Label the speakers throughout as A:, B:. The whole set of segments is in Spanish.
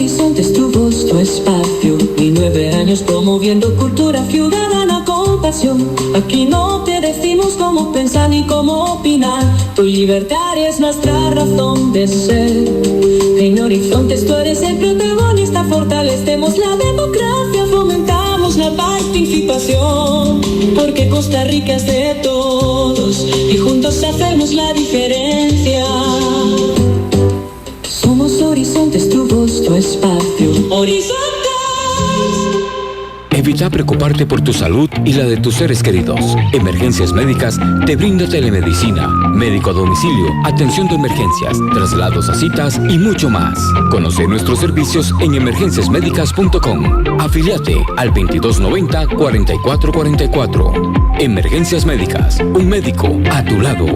A: Horizontes, tu voz, tu espacio. Y 9 años promoviendo cultura ciudadana con pasión. Aquí no te decimos cómo pensar ni cómo opinar. Tu libertad es nuestra razón de ser. En Horizontes tú eres el protagonista. Fortalecemos la democracia, fomentamos la participación. Porque Costa Rica es de todos y juntos hacemos la diferencia. Somos Horizontes, tu voz, tu espacio. Horizontes.
B: Evita preocuparte por tu salud y la de tus seres queridos. Emergencias Médicas te brinda telemedicina, médico a domicilio, atención de emergencias, traslados a citas y mucho más. Conoce nuestros servicios en emergenciasmedicas.com. Afíliate al 2290-4444. Emergencias Médicas, un médico a tu lado.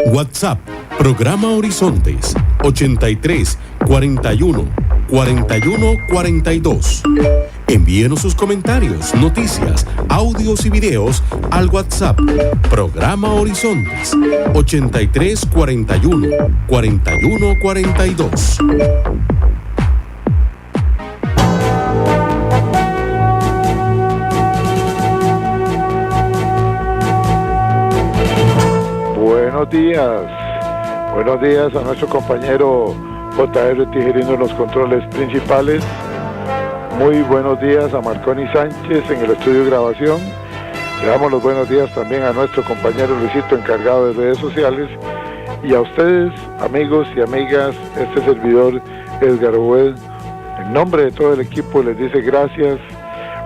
C: WhatsApp, programa Horizontes, 83 41 41 42. Envíenos sus comentarios, noticias, audios y videos al WhatsApp, programa Horizontes, 83 41 41 42.
D: Buenos días a nuestro compañero JR Tijerino en los controles principales. Muy buenos días a Marconi Sánchez en el estudio de grabación. Le damos los buenos días también a nuestro compañero Luisito, encargado de redes sociales. Y a ustedes, amigos y amigas, este servidor Edgar Obuel, en nombre de todo el equipo les dice gracias.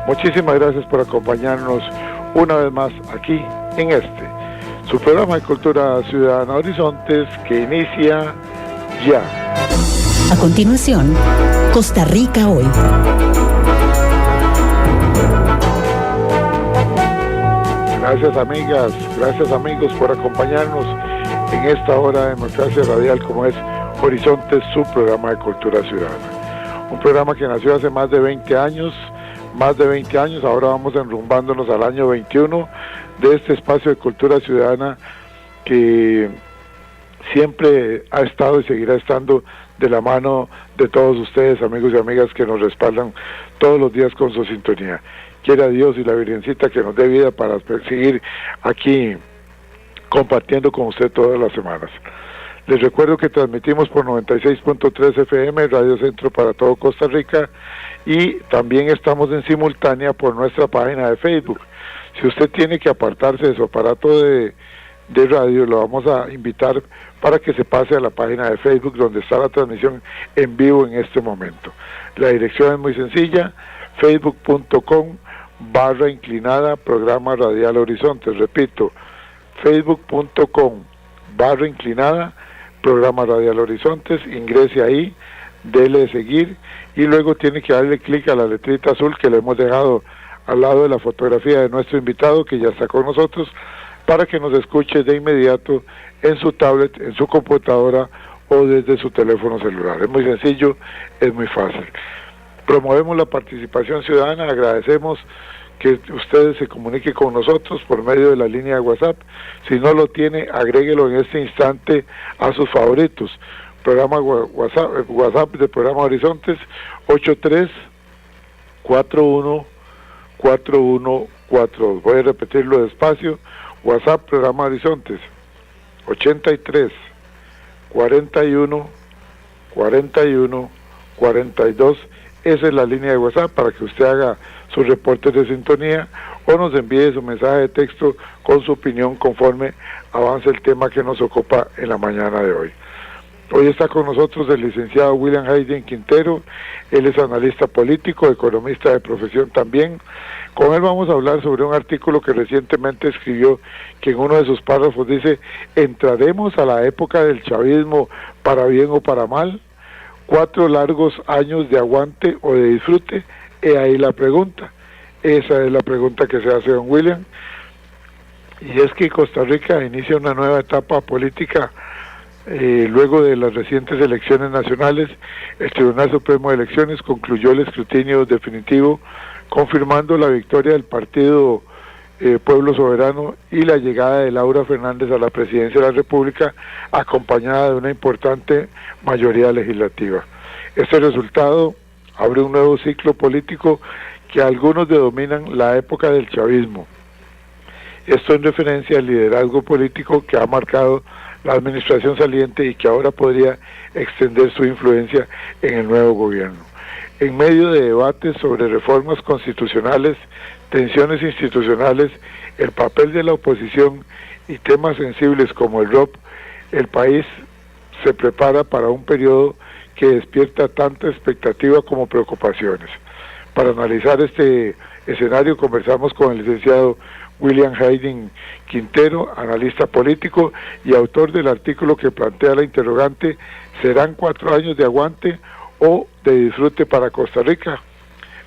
D: Muchísimas gracias por acompañarnos una vez más aquí en su programa de Cultura Ciudadana Horizontes, que inicia ya.
E: A continuación, Costa Rica Hoy.
D: Gracias amigas, gracias amigos por acompañarnos en esta hora de democracia radial como es Horizontes, su programa de Cultura Ciudadana. Un programa que nació hace más de 20 años, ahora vamos enrumbándonos al año 21 de este espacio de cultura ciudadana que siempre ha estado y seguirá estando de la mano de todos ustedes, amigos y amigas, que nos respaldan todos los días con su sintonía. Quiera Dios y la Virgencita que nos dé vida para seguir aquí compartiendo con usted todas las semanas. Les recuerdo que transmitimos por 96.3 FM, Radio Centro para todo Costa Rica, y también estamos en simultánea por nuestra página de Facebook. Si usted tiene que apartarse de su aparato de radio, lo vamos a invitar para que se pase a la página de Facebook donde está la transmisión en vivo en este momento. La dirección es muy sencilla, facebook.com/inclinada programa radial Horizontes. Repito, facebook.com/inclinada programa radial Horizontes. Ingrese ahí, dele seguir y luego tiene que darle clic a la letrita azul que le hemos dejado al lado de la fotografía de nuestro invitado que ya está con nosotros, para que nos escuche de inmediato en su tablet, en su computadora o desde su teléfono celular. Es muy sencillo, es muy fácil. Promovemos la participación ciudadana, agradecemos que ustedes se comuniquen con nosotros por medio de la línea de WhatsApp. Si no lo tiene, agréguelo en este instante a sus favoritos. Programa WhatsApp del programa Horizontes, 83-41-4142. Voy a repetirlo despacio. WhatsApp programa Horizontes, 83-41-41-42. Esa es la línea de WhatsApp para que usted haga sus reportes de sintonía o nos envíe su mensaje de texto con su opinión conforme avance el tema que nos ocupa en la mañana de hoy. Hoy está con nosotros el licenciado William Hayden Quintero. Él es analista político, economista de profesión también. Con él vamos a hablar sobre un artículo que recientemente escribió, que en uno de sus párrafos dice: ¿entraremos a la época del chavismo para bien o para mal? 4 largos años de aguante o de disfrute. He ahí la pregunta. Esa es la pregunta que se hace don William. Y es que Costa Rica inicia una nueva etapa política. Luego de las recientes elecciones nacionales, el Tribunal Supremo de Elecciones concluyó el escrutinio definitivo, confirmando la victoria del partido Pueblo Soberano y la llegada de Laura Fernández a la presidencia de la República, acompañada de una importante mayoría legislativa. Este resultado abre un nuevo ciclo político que algunos denominan la época del chavismo. Esto en referencia al liderazgo político que ha marcado la administración saliente y que ahora podría extender su influencia en el nuevo gobierno. En medio de debates sobre reformas constitucionales, tensiones institucionales, el papel de la oposición y temas sensibles como el ROP, el país se prepara para un periodo que despierta tanta expectativa como preocupaciones. Para analizar este escenario conversamos con el licenciado William Hayden Quintero, analista político y autor del artículo que plantea la interrogante: ¿serán 4 años de aguante o de disfrute para Costa Rica?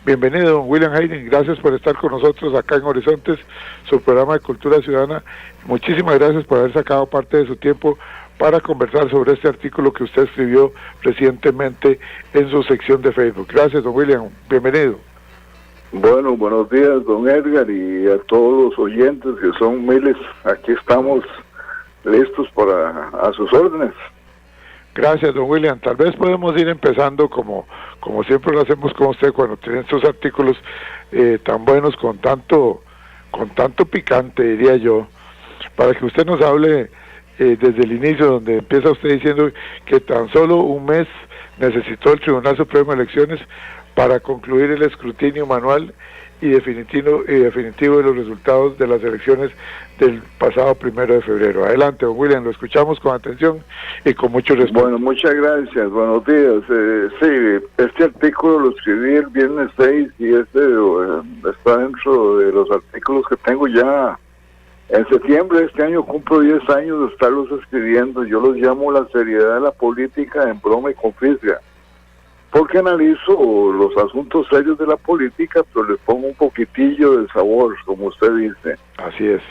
D: Bienvenido, don William Hayden, gracias por estar con nosotros acá en Horizontes, su programa de Cultura Ciudadana. Muchísimas gracias por haber sacado parte de su tiempo para conversar sobre este artículo que usted escribió recientemente en su sección de Facebook. Gracias, don William, bienvenido.
F: Bueno, buenos días, don Edgar, y a todos los oyentes, que son miles. Aquí estamos listos a sus órdenes.
D: Gracias, don William. Tal vez podemos ir empezando como siempre lo hacemos con usted cuando tiene estos artículos tan buenos, con tanto picante, diría yo, para que usted nos hable desde el inicio, donde empieza usted diciendo que tan solo un mes necesitó el Tribunal Supremo de Elecciones para concluir el escrutinio manual y definitivo de los resultados de las elecciones del pasado 1 de febrero. Adelante, don William, lo escuchamos con atención y con mucho respeto.
F: Bueno, muchas gracias, buenos días. Sí, este artículo lo escribí el viernes 6 y está dentro de los artículos que tengo ya. En septiembre de este año cumplo 10 años de estarlos escribiendo. Yo los llamo la seriedad de la política en broma y con fisga, porque analizo los asuntos serios de la política, pero le pongo un poquitillo de sabor, como usted dice.
D: Así es.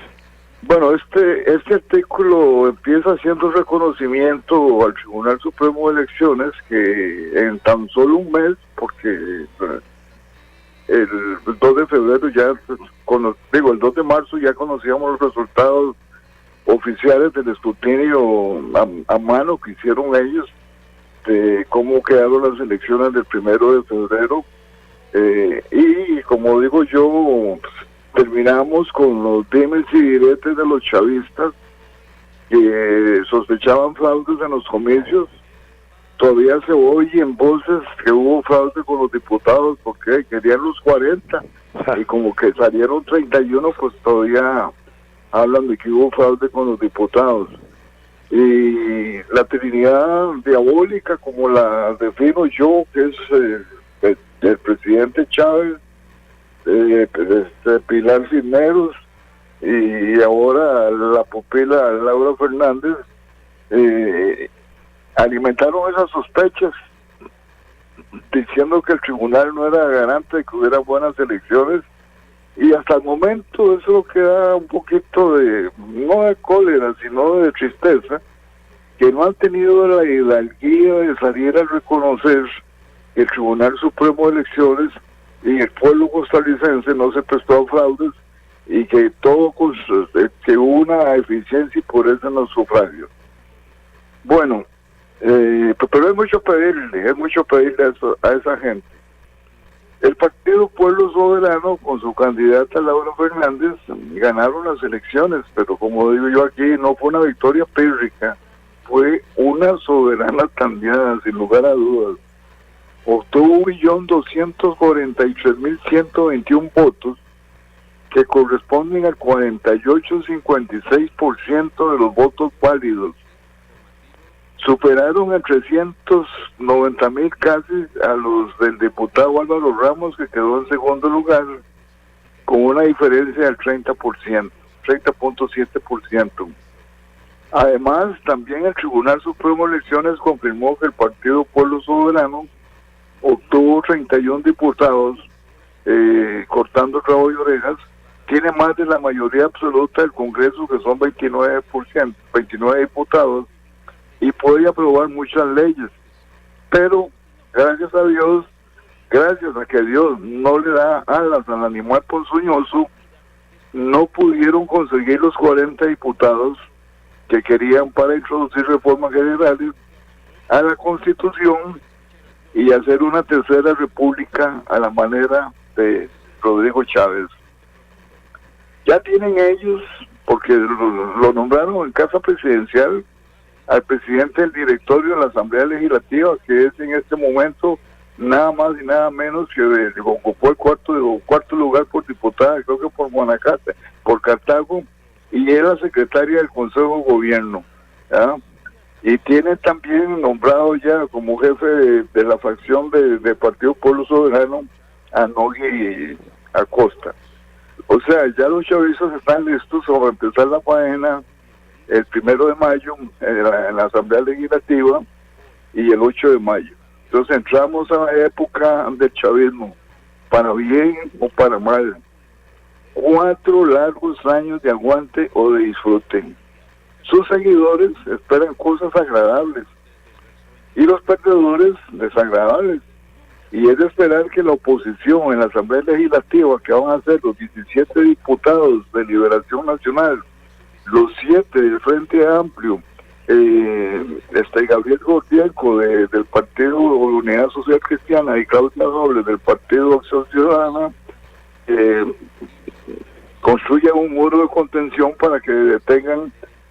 F: Bueno, este artículo empieza haciendo reconocimiento al Tribunal Supremo de Elecciones que en tan solo un mes, porque el 2 de febrero ya, el 2 de marzo ya conocíamos los resultados oficiales del escrutinio a mano que hicieron ellos, de cómo quedaron las elecciones del 1 de febrero, y como digo yo, terminamos con los dimes y diretes de los chavistas que sospechaban fraudes en los comicios. Todavía se oyen voces que hubo fraude con los diputados porque querían los 40 y como que salieron 31, pues todavía hablan de que hubo fraude con los diputados. Y la trinidad diabólica, como la defino yo, que es el presidente Chávez, Pilar Cisneros y ahora la pupila Laura Fernández, alimentaron esas sospechas diciendo que el tribunal no era garante de que hubiera buenas elecciones, y hasta el momento eso queda un poquito no de cólera, sino de tristeza, que no han tenido la hidalguía de salir a reconocer que el Tribunal Supremo de Elecciones y el pueblo costarricense no se prestó a fraudes y que que hubo una eficiencia y pureza en los sufragios. Bueno, pero es mucho pedirle a esa gente. El Partido Pueblo Soberano, con su candidata Laura Fernández, ganaron las elecciones, pero como digo yo aquí, no fue una victoria pírrica, fue una soberana tandeada, sin lugar a dudas. Obtuvo 1.243.121 votos, que corresponden al 48,56% de los votos válidos. Superaron en 390.000 casi a los del diputado Álvaro Ramos, que quedó en segundo lugar, con una diferencia del 30.7%. Además, también el Tribunal Supremo de Elecciones confirmó que el Partido Pueblo Soberano obtuvo 31 diputados, cortando rabo y orejas, tiene más de la mayoría absoluta del Congreso, que son 29 diputados, y puede aprobar muchas leyes. Pero, gracias a Dios, gracias a que Dios no le da alas al animal ponzoñoso, no pudieron conseguir los 40 diputados que querían para introducir reformas generales a la Constitución y hacer una tercera república a la manera de Rodrigo Chávez. Ya tienen ellos, porque lo nombraron en casa presidencial, al presidente del directorio de la Asamblea Legislativa, que es en este momento nada más y nada menos que ocupó el cuarto lugar por diputada, creo que por Guanacaste, por Cartago, y es la secretaria del Consejo de Gobierno, ¿ya? Y tiene también nombrado ya como jefe de la facción de Partido Pueblo Soberano a Nogui Acosta. O sea, ya los chavistas están listos para empezar la faena el 1 de mayo en la Asamblea Legislativa y el 8 de mayo. Entonces entramos a la época del chavismo, para bien o para mal. 4 largos años de aguante o de disfrute. Sus seguidores esperan cosas agradables y los perdedores desagradables. Y es de esperar que la oposición en la Asamblea Legislativa, que van a ser los 17 diputados de Liberación Nacional, los 7 del Frente Amplio, Gabriel Gordienco del Partido Unidad Social Cristiana y Claudia Robles del Partido Acción Ciudadana, construyan un muro de contención para que detengan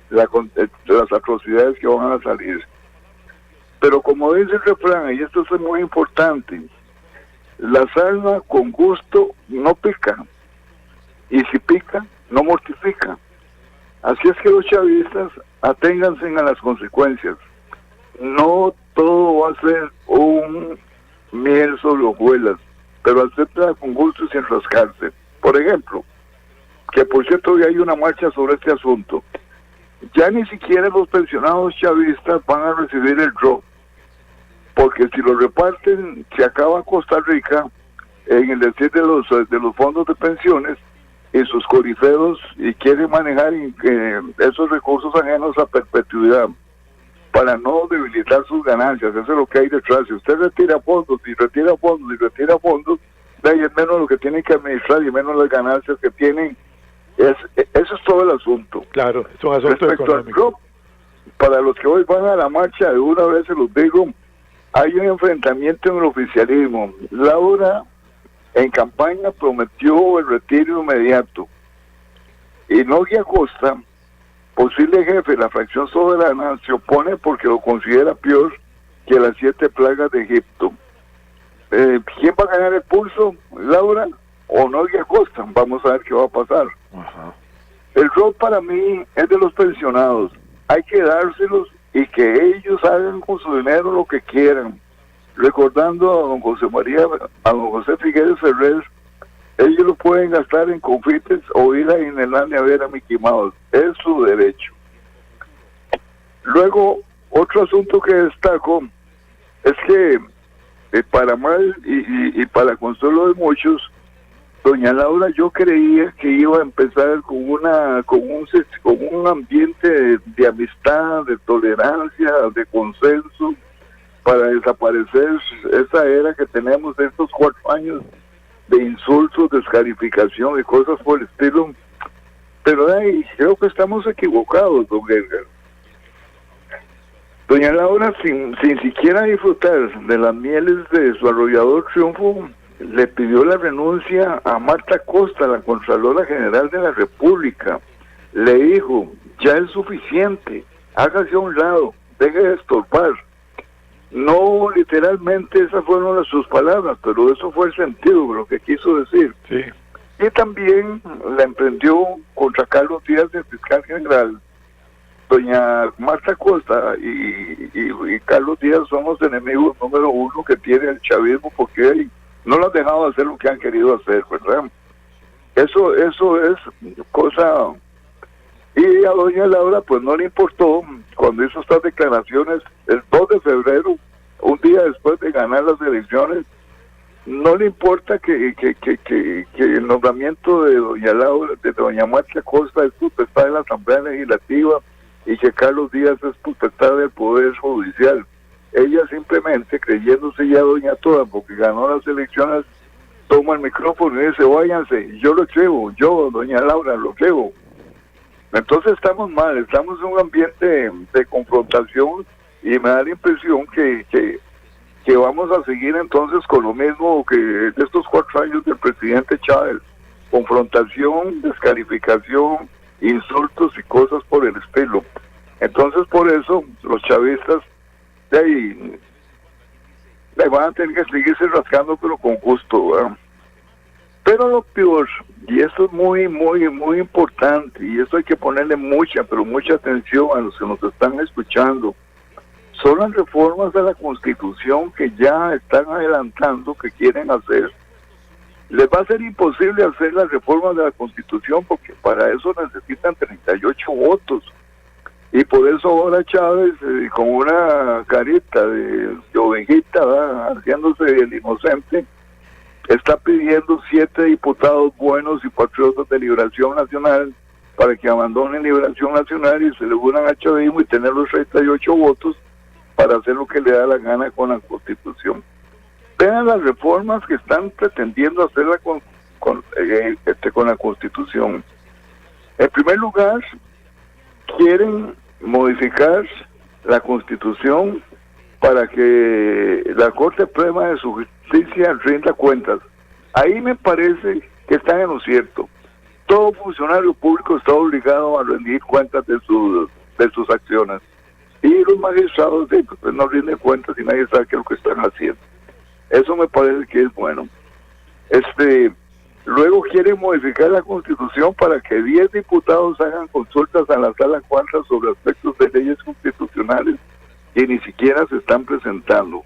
F: las atrocidades que van a salir. Pero como dice el refrán, y esto es muy importante, la sarna con gusto no pica, y si pica, no mortifica. Así es que los chavistas aténganse a las consecuencias. No todo va a ser un miel sobre hojuelas, pero acepta con gusto y sin rascarse. Por ejemplo, que por cierto hoy hay una marcha sobre este asunto. Ya ni siquiera los pensionados chavistas van a recibir el ROP, porque si lo reparten se acaba Costa Rica en el decir de los fondos de pensiones y sus corifeos, y quieren manejar esos recursos ajenos a perpetuidad para no debilitar sus ganancias. Eso es lo que hay detrás. Si usted retira fondos y retira fondos y retira fondos, de ahí es menos lo que tienen que administrar y menos las ganancias que tienen. Eso es todo el asunto.
G: Claro, es un asunto económico.
F: Para los que hoy van a la marcha, de una vez se los digo, hay un enfrentamiento en el oficialismo. Laura en campaña prometió el retiro inmediato. Y Nogui Acosta, posible jefe de la fracción soberana, se opone porque lo considera peor que las 7 plagas de Egipto. ¿Quién va a ganar el pulso? ¿Laura o Nogui Acosta? Vamos a ver qué va a pasar.
G: Ajá.
F: El rol para mí es de los pensionados. Hay que dárselos y que ellos hagan con su dinero lo que quieran. Recordando a don José Figueres Ferrer, ellos lo pueden gastar en confites o ir a Inelania a ver a Mickey Mouse. Es su derecho. Luego, otro asunto que destaco es que para mal y para consuelo de muchos, doña Laura, yo creía que iba a empezar con un ambiente de amistad, de tolerancia, de consenso, para desaparecer esa era que tenemos de estos 4 años de insultos, descalificación y cosas por el estilo. Pero creo que estamos equivocados, don Edgar. Doña Laura, sin siquiera disfrutar de las mieles de su arrollador triunfo, le pidió la renuncia a Marta Costa, la Contralora General de la República. Le dijo, ya es suficiente, hágase a un lado, deje de estorbar. No literalmente esas fueron sus palabras, pero eso fue el sentido de lo que quiso decir.
G: Sí.
F: Y también la emprendió contra Carlos Díaz, el fiscal general. Doña Marta Costa y Carlos Díaz son los enemigos número 1 que tiene el chavismo, porque no lo han dejado de hacer lo que han querido hacer, ¿verdad? Eso es cosa. Y a doña Laura pues no le importó cuando hizo estas declaraciones el 2 de febrero, un día después de ganar las elecciones. No le importa que el nombramiento de doña Laura, de doña Marta Costa, es potestad de la Asamblea Legislativa y que Carlos Díaz es potestad del Poder Judicial. Ella simplemente, creyéndose ya doña toda porque ganó las elecciones, toma el micrófono y dice, váyanse, yo lo llevo, yo, doña Laura, lo llevo. Entonces estamos mal, estamos en un ambiente de confrontación y me da la impresión que vamos a seguir entonces con lo mismo que de estos 4 años del presidente Chávez. Confrontación, descalificación, insultos y cosas por el estilo. Entonces por eso los chavistas de ahí van a tener que seguirse rascando, pero con gusto, ¿verdad? Pero lo peor, y esto es muy, muy, muy importante, y esto hay que ponerle mucha, pero mucha atención a los que nos están escuchando, son las reformas de la Constitución que ya están adelantando, que quieren hacer. Les va a ser imposible hacer las reformas de la Constitución porque para eso necesitan 38 votos. Y por eso ahora Chávez, con una carita de ovejita, ¿verdad?, haciéndose el inocente, está pidiendo 7 diputados buenos y patriotas de Liberación Nacional para que abandonen Liberación Nacional y se le unan al chavismo y tener los 38 votos para hacer lo que le da la gana con la Constitución. Vean las reformas que están pretendiendo hacerla con la Constitución. En primer lugar, quieren modificar la Constitución para que la Corte Suprema de Justicia rinda cuentas. Ahí me parece que están en lo cierto. Todo funcionario público está obligado a rendir cuentas de sus acciones. Y los magistrados pues no rinden cuentas y nadie sabe qué es lo que están haciendo. Eso me parece que es bueno. Luego quieren modificar la Constitución para que 10 diputados hagan consultas a la Sala Cuarta sobre aspectos de leyes constitucionales que ni siquiera se están presentando.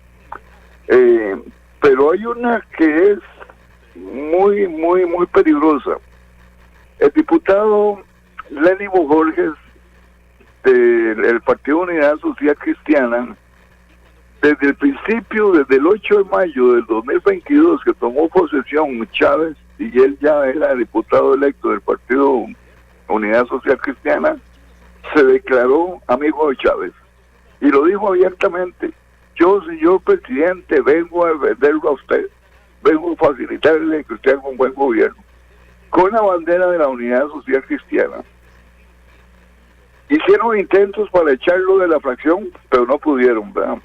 F: Pero hay una que es muy, muy, muy peligrosa. El diputado Lenny Bojorges del Partido Unidad Social Cristiana, desde el principio, desde el 8 de mayo del 2022, que tomó posesión Chávez, y él ya era diputado electo del Partido Unidad Social Cristiana, se declaró amigo de Chávez. Y lo dijo abiertamente: yo, señor presidente, vengo a venderlo a usted, vengo a facilitarle que usted haga un buen gobierno, con la bandera de la Unidad Social Cristiana. Hicieron intentos para echarlo de la fracción, pero no pudieron, ¿verdad?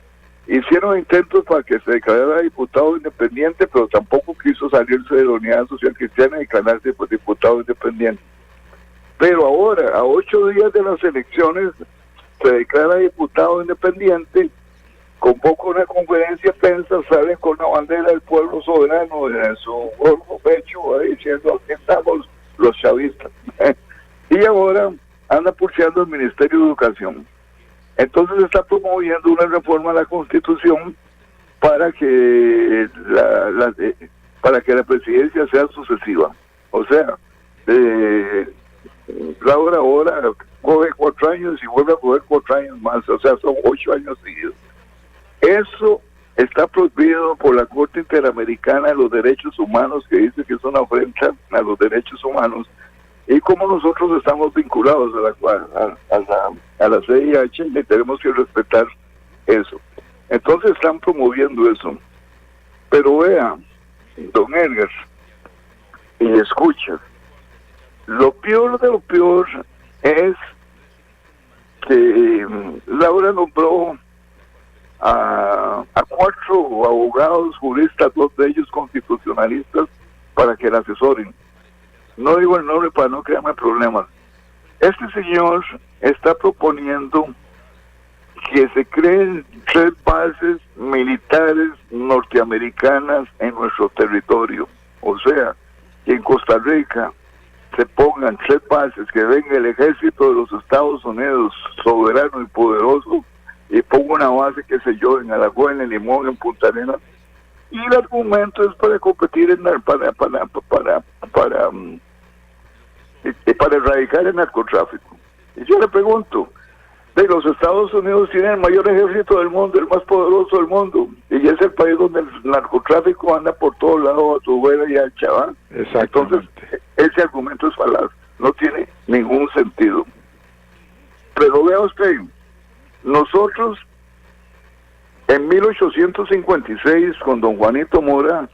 F: Hicieron intentos para que se declarara diputado independiente, pero tampoco quiso salirse de la Unidad Social Cristiana y declararse pues diputado independiente. Pero ahora, a 8 días de las elecciones, se declara diputado independiente, convoca una conferencia de prensa, sale con la bandera del pueblo soberano en su gorro pecho, diciendo: aquí estamos los chavistas. Y ahora anda pulseando el Ministerio de Educación. Entonces está promoviendo una reforma a la Constitución para que la presidencia sea sucesiva. O sea, Laura ahora coge 4 años y vuelve a coger 4 años más, o sea, son 8 años seguidos. Eso está prohibido por la Corte Interamericana de los Derechos Humanos, que dice que es una ofensa a los derechos humanos. Y como nosotros estamos vinculados a la CIH, le tenemos que respetar eso. Entonces están promoviendo eso. Pero vea, don Edgar, y escucha, lo peor de lo peor es que Laura nombró a 4 abogados juristas, 2 de ellos constitucionalistas, para que la asesoren. No digo el nombre para no crearme problemas. Este señor está proponiendo que se creen 3 bases militares norteamericanas en nuestro territorio. O sea, que en Costa Rica se pongan 3 bases, que venga el ejército de los Estados Unidos, soberano y poderoso, y ponga una base, qué sé yo, en Alajuela, en Limón, en Punta Arenas. Y el argumento es para competir para erradicar el narcotráfico. Y yo le pregunto, los Estados Unidos tienen el mayor ejército del mundo, el más poderoso del mundo, y es el país donde el narcotráfico anda por todos lados, a tu vera y al chaval. Entonces, ese argumento es falaz, no tiene ningún sentido. Pero vea usted, nosotros en 1856, con don Juanito Mora,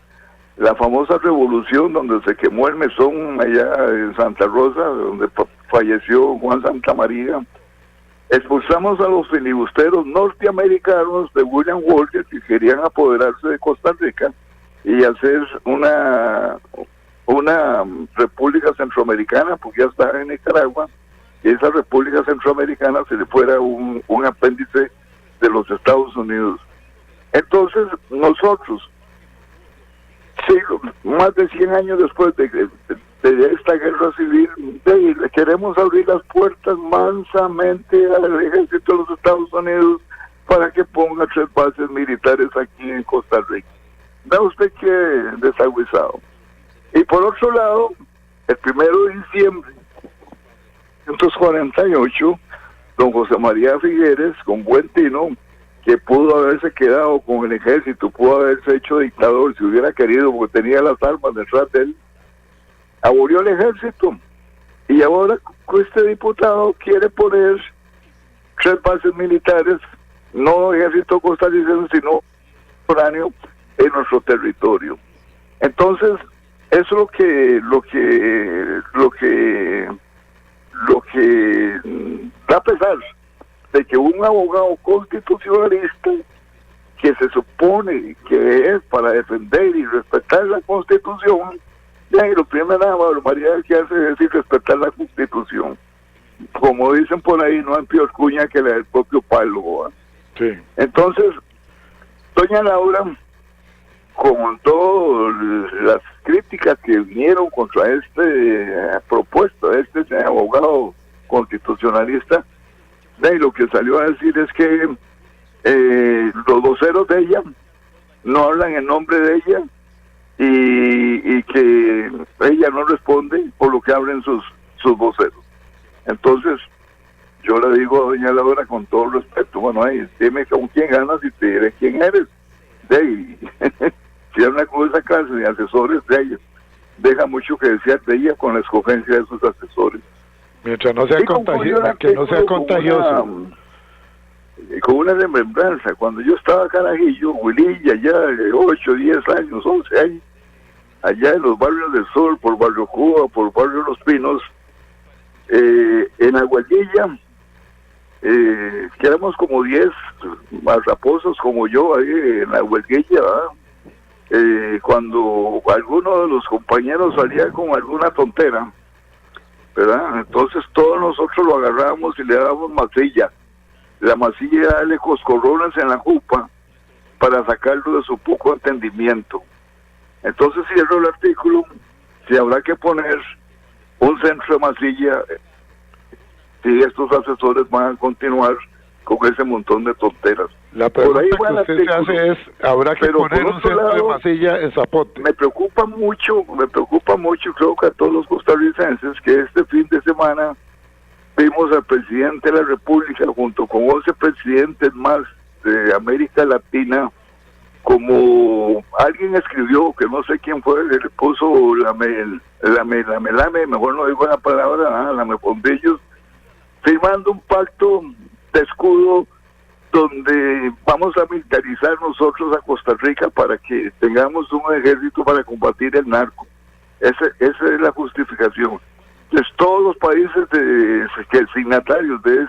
F: la famosa revolución donde se quemó el mesón allá en Santa Rosa, donde falleció Juan Santamaría. Expulsamos a los filibusteros norteamericanos de William Walker que querían apoderarse de Costa Rica y hacer una república centroamericana, porque ya estaba en Nicaragua, y esa república centroamericana se le fuera un apéndice de los Estados Unidos. Entonces nosotros, más de 100 años después de esta guerra civil, le queremos abrir las puertas mansamente al ejército de los Estados Unidos para que ponga 3 bases militares aquí en Costa Rica. ¿Ve usted qué desagüizado? Y por otro lado, el 1 de diciembre de 1948, don José María Figueres, con buen tino, que pudo haberse quedado con el ejército, pudo haberse hecho dictador si hubiera querido, porque tenía las armas detrás de él, abolió el ejército. Y ahora este diputado quiere poner 3 bases militares, no ejército costarricense, sino foráneo, en nuestro territorio. Entonces, eso es lo que da pesar de que un abogado constitucionalista que se supone que es para defender y respetar la Constitución, y lo primera barbaridad que hace es decir respetar la Constitución. Como dicen por ahí, no hay peor cuña que la del propio palo.
D: Sí.
F: Entonces, doña Laura, con todas las críticas que vinieron contra propuesta de este abogado constitucionalista, y lo que salió a decir es que los voceros de ella no hablan en nombre de ella y que ella no responde por lo que hablen sus voceros. Entonces, yo le digo a doña Laura con todo respeto, bueno, dime con quién ganas y te diré quién eres. Si es una cosa esa clase de asesores de ella, deja mucho que desear de ella con la escogencia de sus asesores.
D: Mientras no sea contagioso, que no sea contagioso.
F: Con una remembranza, cuando yo estaba carajillo, Huililla, ya de 8, 10 años, 11 años, allá en los barrios del Sol, por Barrio Cuba, por Barrio Los Pinos, en Aguadilla, que éramos como 10 más raposos como yo ahí en la Huelguilla, cuando alguno de los compañeros salía con alguna tontera, ¿verdad? Entonces todos nosotros lo agarrábamos y le dábamos masilla. La masilla darle coscorrones en la jupa para sacarlo de su poco entendimiento. Entonces cierro el artículo, si habrá que poner un centro de masilla, si estos asesores van a continuar con ese montón de tonteras.
D: La pregunta que usted se hace es, ¿habrá que poner un centro de masilla en Zapote?
F: Me preocupa mucho, creo que a todos los costarricenses, que este fin de semana vimos al presidente de la República junto con 11 presidentes más de América Latina, como alguien escribió, que no sé quién fue, le puso la melame, mejor no digo la palabra, la mefondillos, firmando un pacto de escudo donde vamos a militarizar nosotros a Costa Rica para que tengamos un ejército para combatir el narco. Esa es la justificación. Entonces todos los países signatarios de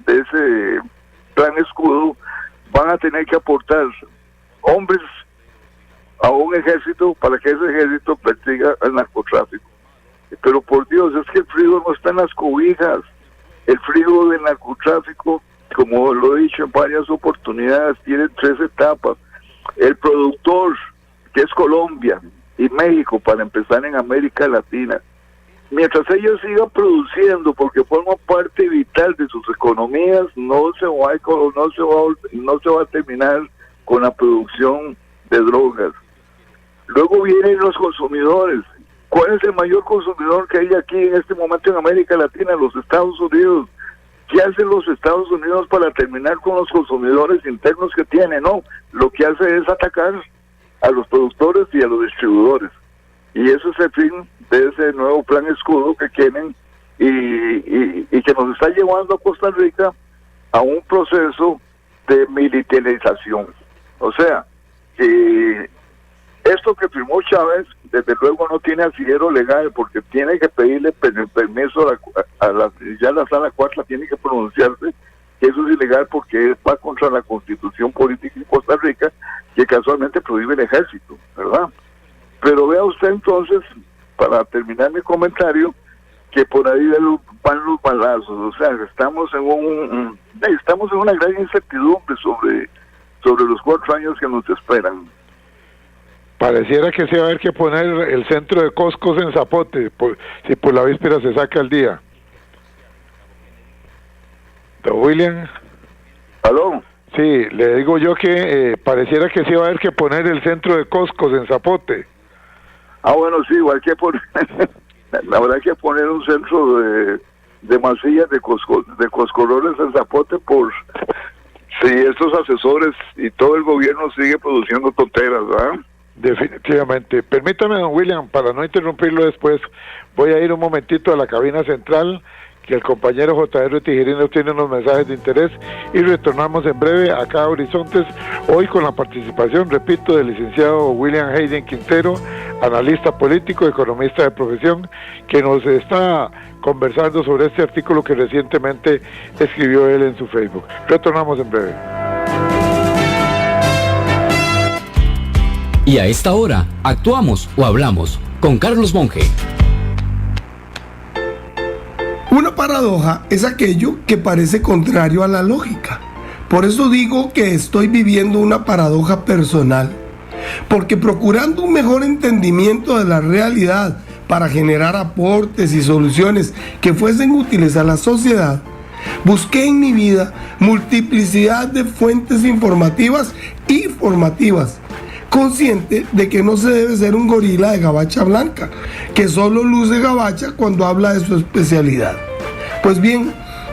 F: ese plan escudo van a tener que aportar hombres a un ejército para que ese ejército persiga el narcotráfico. Pero por Dios, es que el frío no está en las cobijas. El frío del narcotráfico, como lo he dicho en varias oportunidades, tiene 3 etapas. El productor, que es Colombia y México, para empezar en América Latina. Mientras ellos sigan produciendo, porque forman parte vital de sus economías, no se va a terminar con la producción de drogas. Luego vienen los consumidores. ¿Cuál es el mayor consumidor que hay aquí en este momento en América Latina? Los Estados Unidos. ¿Qué hacen los Estados Unidos para terminar con los consumidores internos que tienen? No, lo que hace es atacar a los productores y a los distribuidores. Y eso es el fin de ese nuevo plan escudo que quieren y que nos está llevando a Costa Rica a un proceso de militarización. O sea, que esto que firmó Chávez, desde luego no tiene asidero legal, porque tiene que pedirle permiso ya la sala cuarta tiene que pronunciarse que eso es ilegal porque va contra la Constitución política de Costa Rica, que casualmente prohíbe el ejército, ¿verdad? Pero vea usted entonces, para terminar mi comentario, que por ahí van los balazos, o sea, estamos en una gran incertidumbre sobre los 4 años que nos esperan.
G: Pareciera que se va a haber que poner el centro de Coscos en Zapote, si por la víspera se saca el día. Don William.
F: ¿Aló?
G: Sí, le digo yo que pareciera que se va a haber que poner el centro de Coscos en Zapote.
F: Ah, bueno, sí, igual que poner, habrá que poner un centro de masillas de coscolores en Zapote por si estos asesores y todo el gobierno sigue produciendo tonteras, ¿verdad?
G: Definitivamente. Permítame, don William, para no interrumpirlo después, voy a ir un momentito a la cabina central, que el compañero J.R. Tijerino tiene unos mensajes de interés, y retornamos en breve acá a Horizontes, hoy con la participación, repito, del licenciado William Hayden Quintero, analista político, economista de profesión, que nos está conversando sobre este artículo que recientemente escribió él en su Facebook. Retornamos en breve.
B: Y a esta hora, actuamos o hablamos con Carlos Monge.
H: Una paradoja es aquello que parece contrario a la lógica. Por eso digo que estoy viviendo una paradoja personal. Porque procurando un mejor entendimiento de la realidad para generar aportes y soluciones que fuesen útiles a la sociedad, busqué en mi vida multiplicidad de fuentes informativas y formativas, consciente de que no se debe ser un gorila de gabacha blanca, que solo luce gabacha cuando habla de su especialidad. Pues bien,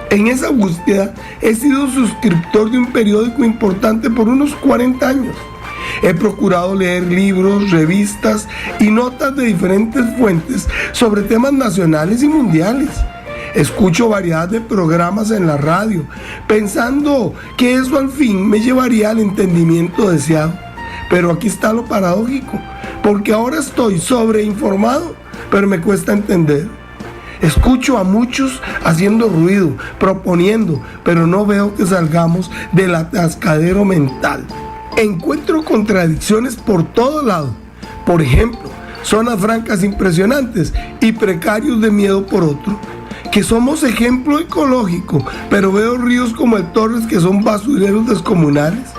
H: en esa búsqueda he sido suscriptor de un periódico importante por unos 40 años. He procurado leer libros, revistas y notas de diferentes fuentes sobre temas nacionales y mundiales. Escucho variedad de programas en la radio, pensando que eso al fin me llevaría al entendimiento deseado. Pero aquí está lo paradójico, porque ahora estoy sobreinformado, pero me cuesta entender. Escucho a muchos haciendo ruido, proponiendo, pero no veo que salgamos del atascadero mental. Encuentro contradicciones por todo lado. Por ejemplo, zonas francas impresionantes y precarios de miedo por otro. Que somos ejemplo ecológico, pero veo ríos como el Torres que son basureros descomunales.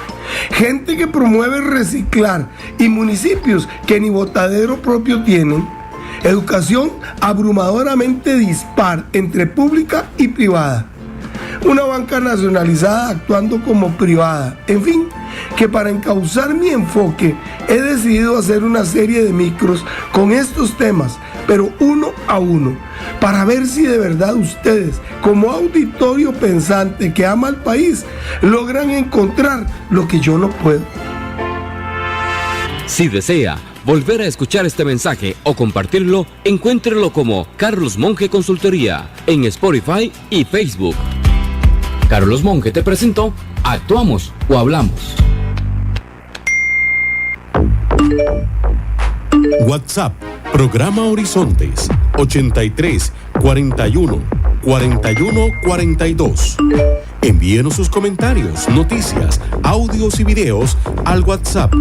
H: Gente que promueve reciclar y municipios que ni botadero propio tienen. Educación abrumadoramente dispar entre pública y privada. Una banca nacionalizada actuando como privada. En fin, que para encauzar mi enfoque he decidido hacer una serie de micros con estos temas, pero uno a uno, para ver si de verdad ustedes, como auditorio pensante que ama al país, logran encontrar lo que yo no puedo.
B: Si desea volver a escuchar este mensaje o compartirlo, encuéntrelo como Carlos Monge Consultoría en Spotify y Facebook. Carlos Monge te presentó Actuamos o Hablamos.
C: WhatsApp, programa Horizontes, 83 41 41 42. Envíenos sus comentarios, noticias, audios y videos al WhatsApp,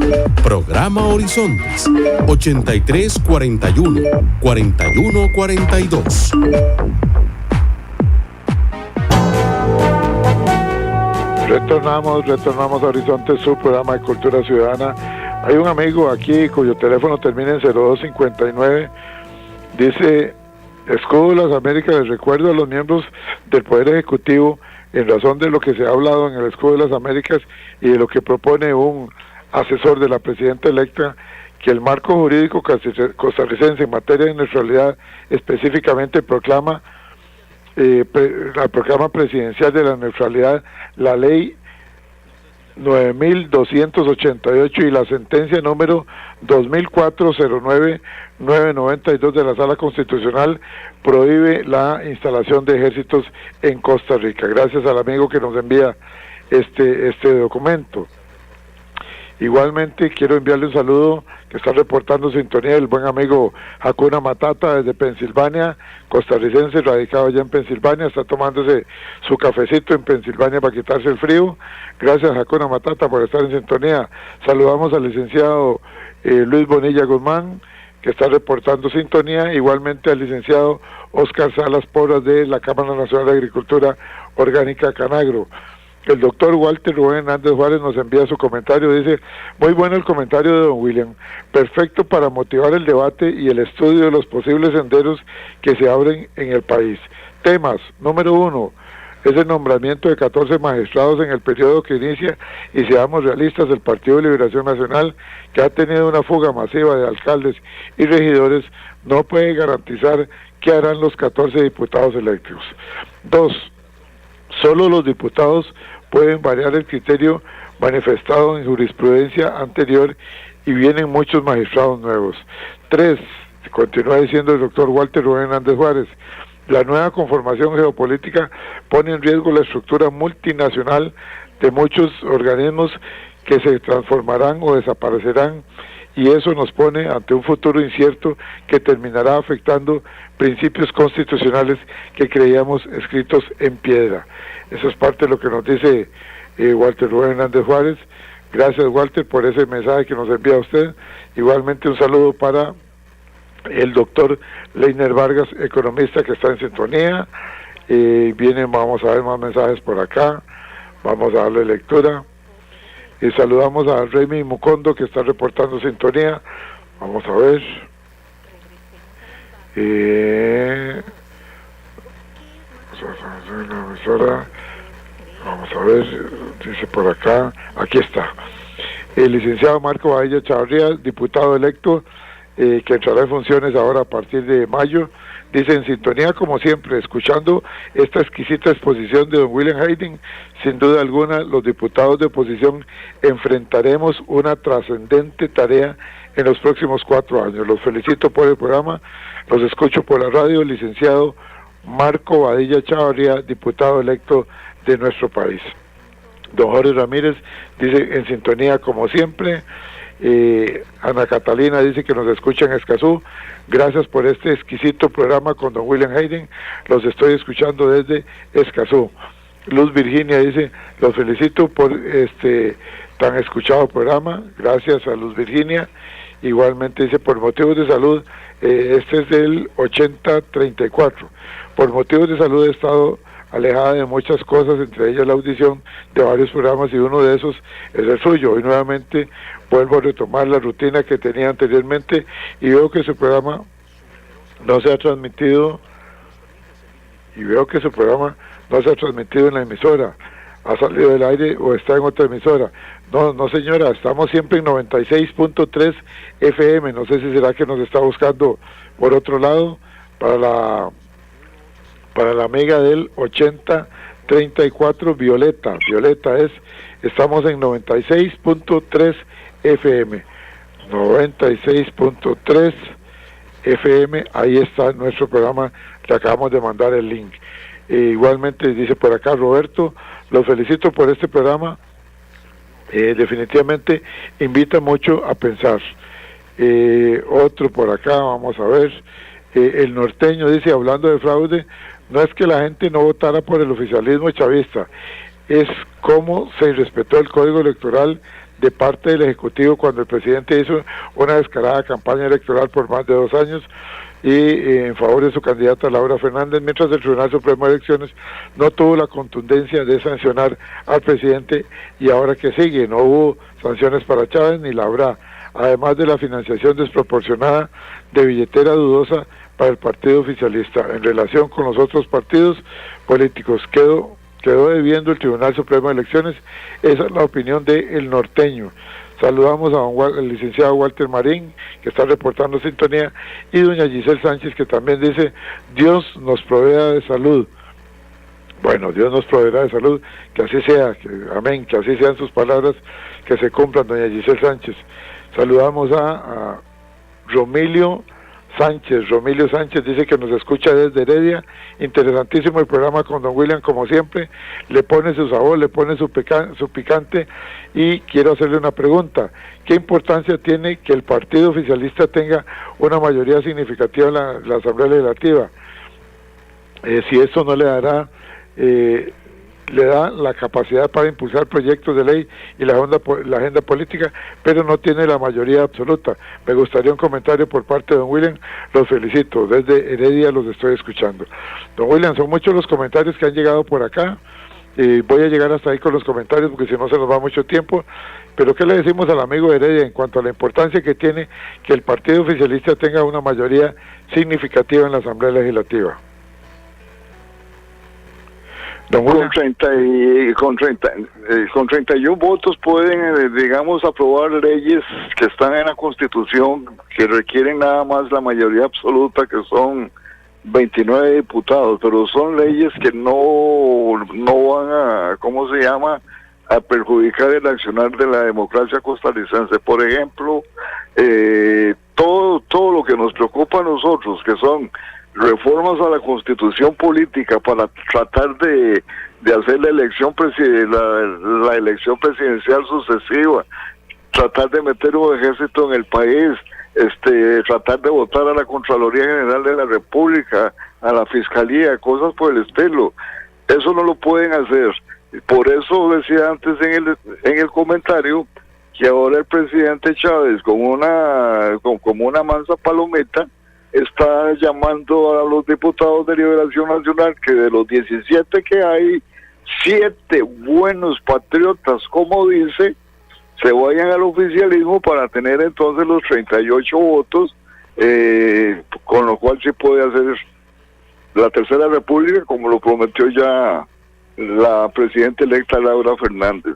C: programa Horizontes, 83 41 41 42.
G: Retornamos a Horizonte, su programa de Cultura Ciudadana. Hay un amigo aquí cuyo teléfono termina en 0259. Dice: Escudo de las Américas, les recuerdo a los miembros del Poder Ejecutivo, en razón de lo que se ha hablado en el Escudo de las Américas y de lo que propone un asesor de la presidenta electa, que el marco jurídico costarricense en materia de neutralidad específicamente proclama la proclama presidencial de la neutralidad, la ley 9288 y la sentencia número 2004-09-992 de la Sala Constitucional prohíbe la instalación de ejércitos en Costa Rica. Gracias al amigo que nos envía este documento.
D: Igualmente quiero enviarle un saludo que está reportando sintonía el buen amigo Hakuna Matata desde Pensilvania, costarricense, radicado allá en Pensilvania, está tomándose su cafecito en Pensilvania para quitarse el frío. Gracias Hakuna Matata por estar en sintonía. Saludamos al licenciado Luis Bonilla Guzmán, que está reportando sintonía, igualmente al licenciado Oscar Salas Porras de la Cámara Nacional de Agricultura Orgánica Canagro. El doctor Walter Rubén Hernández Juárez nos envía su comentario, dice, muy bueno el comentario de don William, perfecto para motivar el debate y el estudio de los posibles senderos que se abren en el país. Temas, número 1, es el nombramiento de 14 magistrados en el periodo que inicia, y seamos realistas, el Partido de Liberación Nacional, que ha tenido una fuga masiva de alcaldes y regidores, no puede garantizar qué harán los 14 diputados electos. 2, solo los diputados pueden variar el criterio manifestado en jurisprudencia anterior y vienen muchos magistrados nuevos. 3, continúa diciendo el doctor Walter Rubén Hernández Juárez, la nueva conformación geopolítica pone en riesgo la estructura multinacional de muchos organismos que se transformarán o desaparecerán, y eso nos pone ante un futuro incierto que terminará afectando principios constitucionales que creíamos escritos en piedra. Eso es parte de lo que nos dice Walter Rubén Hernández Juárez. Gracias Walter por ese mensaje que nos envía a usted. Igualmente un saludo para el doctor Leiner Vargas, economista, que está en sintonía. Vamos a ver más mensajes por acá, vamos a darle lectura. Y saludamos a Remy Mucondo, que está reportando sintonía. Vamos a ver. Vamos a ver, dice por acá. Aquí está. El licenciado Marco Badilla Chavarría, diputado electo, que entrará en funciones ahora a partir de mayo. Dice, en sintonía como siempre, escuchando esta exquisita exposición de don William Hayden, sin duda alguna los diputados de oposición enfrentaremos una trascendente tarea en los próximos 4 años. Los felicito por el programa, los escucho por la radio, licenciado Marco Badilla Chavarría, diputado electo de nuestro país. Don Jorge Ramírez dice, en sintonía como siempre. Ana Catalina dice que nos escucha en Escazú. Gracias por este exquisito programa con don William Hayden, los estoy escuchando desde Escazú. Luz Virginia dice, los felicito por este tan escuchado programa. Gracias a Luz Virginia. Igualmente dice, por motivos de salud, este es del 8034, por motivos de salud he estado alejada de muchas cosas, entre ellas la audición de varios programas, y uno de esos es el suyo. Hoy nuevamente vuelvo a retomar la rutina que tenía anteriormente y veo que su programa no se ha transmitido, en la emisora, ha salido del aire o está en otra emisora. No señora, estamos siempre en 96.3 FM, no sé si será que nos está buscando por otro lado, para la amiga del 8034 Violeta estamos en 96.3 FM, 96.3 FM, ahí está nuestro programa, le acabamos de mandar el link. Igualmente dice por acá Roberto, los felicito por este programa, definitivamente invita mucho a pensar. Otro por acá, vamos a ver, el norteño dice, hablando de fraude, no es que la gente no votara por el oficialismo chavista, es cómo se irrespetó el código electoral de parte del Ejecutivo cuando el presidente hizo una descarada campaña electoral por más de 2 años y en favor de su candidata Laura Fernández, mientras el Tribunal Supremo de Elecciones no tuvo la contundencia de sancionar al presidente, y ahora que sigue, no hubo sanciones para Chávez ni la habrá, además de la financiación desproporcionada de billetera dudosa para el partido oficialista. En relación con los otros partidos políticos, quedó debiendo el Tribunal Supremo de Elecciones. Esa es la opinión de El Norteño. Saludamos a el licenciado Walter Marín, que está reportando sintonía, y doña Giselle Sánchez, que también dice, Dios nos provea de salud. Bueno, Dios nos proveerá de salud, que así sea, amén, que así sean sus palabras, que se cumplan, doña Giselle Sánchez. Saludamos a Romilio
G: Sánchez, Romilio Sánchez, dice que nos escucha desde Heredia. Interesantísimo el programa con don William, como siempre. Le pone su sabor, le pone su picante. Y quiero hacerle una pregunta. ¿Qué importancia tiene que el partido oficialista tenga una mayoría significativa en la Asamblea Legislativa? Si eso no le dará... le da la capacidad para impulsar proyectos de ley y la agenda política, pero no tiene la mayoría absoluta. Me gustaría un comentario por parte de don William. Los felicito, desde Heredia los estoy escuchando. Don William, son muchos los comentarios que han llegado por acá, voy a llegar hasta ahí con los comentarios porque si no se nos va mucho tiempo, pero ¿qué le decimos al amigo de Heredia en cuanto a la importancia que tiene que el partido oficialista tenga una mayoría significativa en la Asamblea Legislativa?
F: Con 31 votos pueden, digamos, aprobar leyes que están en la Constitución, que requieren nada más la mayoría absoluta, que son 29 diputados, pero son leyes que no van a, ¿cómo se llama?, a perjudicar el accionar de la democracia costarricense. Por ejemplo, todo lo que nos preocupa a nosotros, que son reformas a la Constitución política para tratar de hacer la elección presidencial sucesiva, tratar de meter un ejército en el país, tratar de votar a la Contraloría General de la República, a la Fiscalía, cosas por el estilo. Eso no lo pueden hacer. Por eso decía antes en el comentario que ahora el presidente Chávez, como una mansa palometa, está llamando a los diputados de Liberación Nacional que de los 17 que hay, 7 buenos patriotas, como dice, se vayan al oficialismo para tener entonces los 38 votos, con lo cual se puede hacer la Tercera República, como lo prometió ya la presidenta electa Laura Fernández.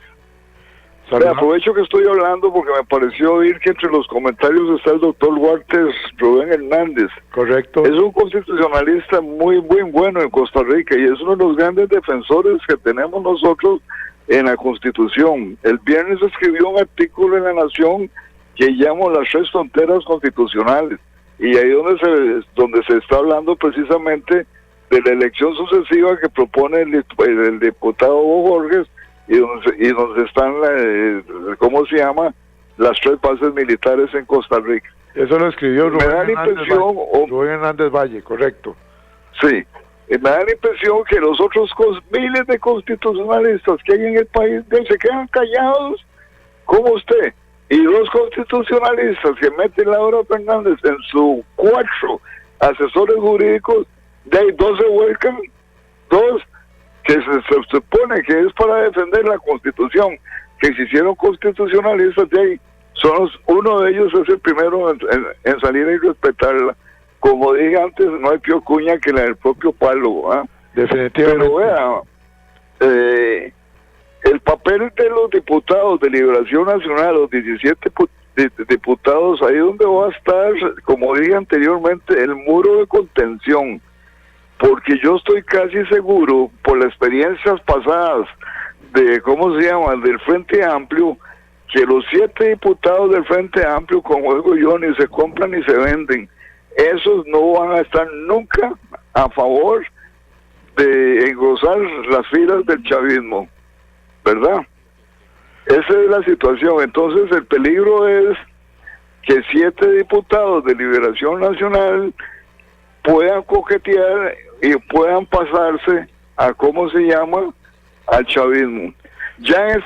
F: Aprovecho que estoy hablando porque me pareció oír que entre los comentarios está el doctor Walter Rubén Hernández.
G: Correcto.
F: Es un constitucionalista muy bueno en Costa Rica y es uno de los grandes defensores que tenemos nosotros en la Constitución. El viernes escribió un artículo en La Nación que llamo las 3 fronteras constitucionales, y ahí donde se está hablando precisamente de la elección sucesiva que propone el diputado Hugo Borges, y donde están, ¿cómo se llama?, las 3 bases militares en Costa Rica.
G: Eso lo escribió Rubén
F: Hernández
G: Valle, correcto.
F: Sí, me da la impresión que los otros miles de constitucionalistas que hay en el país se quedan callados, como usted, y los constitucionalistas que meten Laura Fernández en sus 4 asesores jurídicos, de ahí 2 se vuelcan, 2 que se supone que es para defender la Constitución, que se hicieron constitucionalistas, de ahí uno de ellos es el primero en salir y respetarla. Como dije antes, no hay peor cuña que la del propio palo, ¿eh?
G: Definitivamente.
F: Pero vea, el papel de los diputados de Liberación Nacional, los 17 diputados, ahí donde va a estar, como dije anteriormente, el muro de contención. Porque yo estoy casi seguro, por las experiencias pasadas del Frente Amplio, que los 7 diputados del Frente Amplio, como digo yo, ni se compran ni se venden. Esos no van a estar nunca a favor de engrosar las filas del chavismo, ¿verdad? Esa es la situación. Entonces el peligro es que 7 diputados de Liberación Nacional puedan coquetear y puedan pasarse a, ¿cómo se llama?, al chavismo. Ya en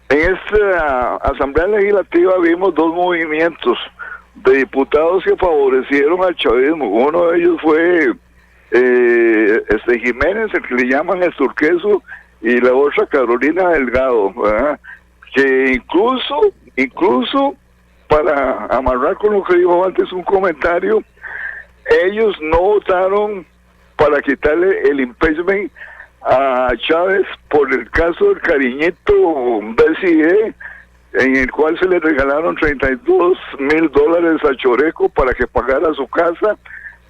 F: esta Asamblea Legislativa vimos 2 movimientos de diputados que favorecieron al chavismo. Uno de ellos fue Jiménez, el que le llaman el turqueso, y la otra Carolina Delgado, ¿verdad?, que incluso para amarrar con lo que dijo antes un comentario, ellos no votaron para quitarle el impeachment a Chávez por el caso del cariñito BCE, en el cual se le regalaron $32,000 a Choreco para que pagara su casa,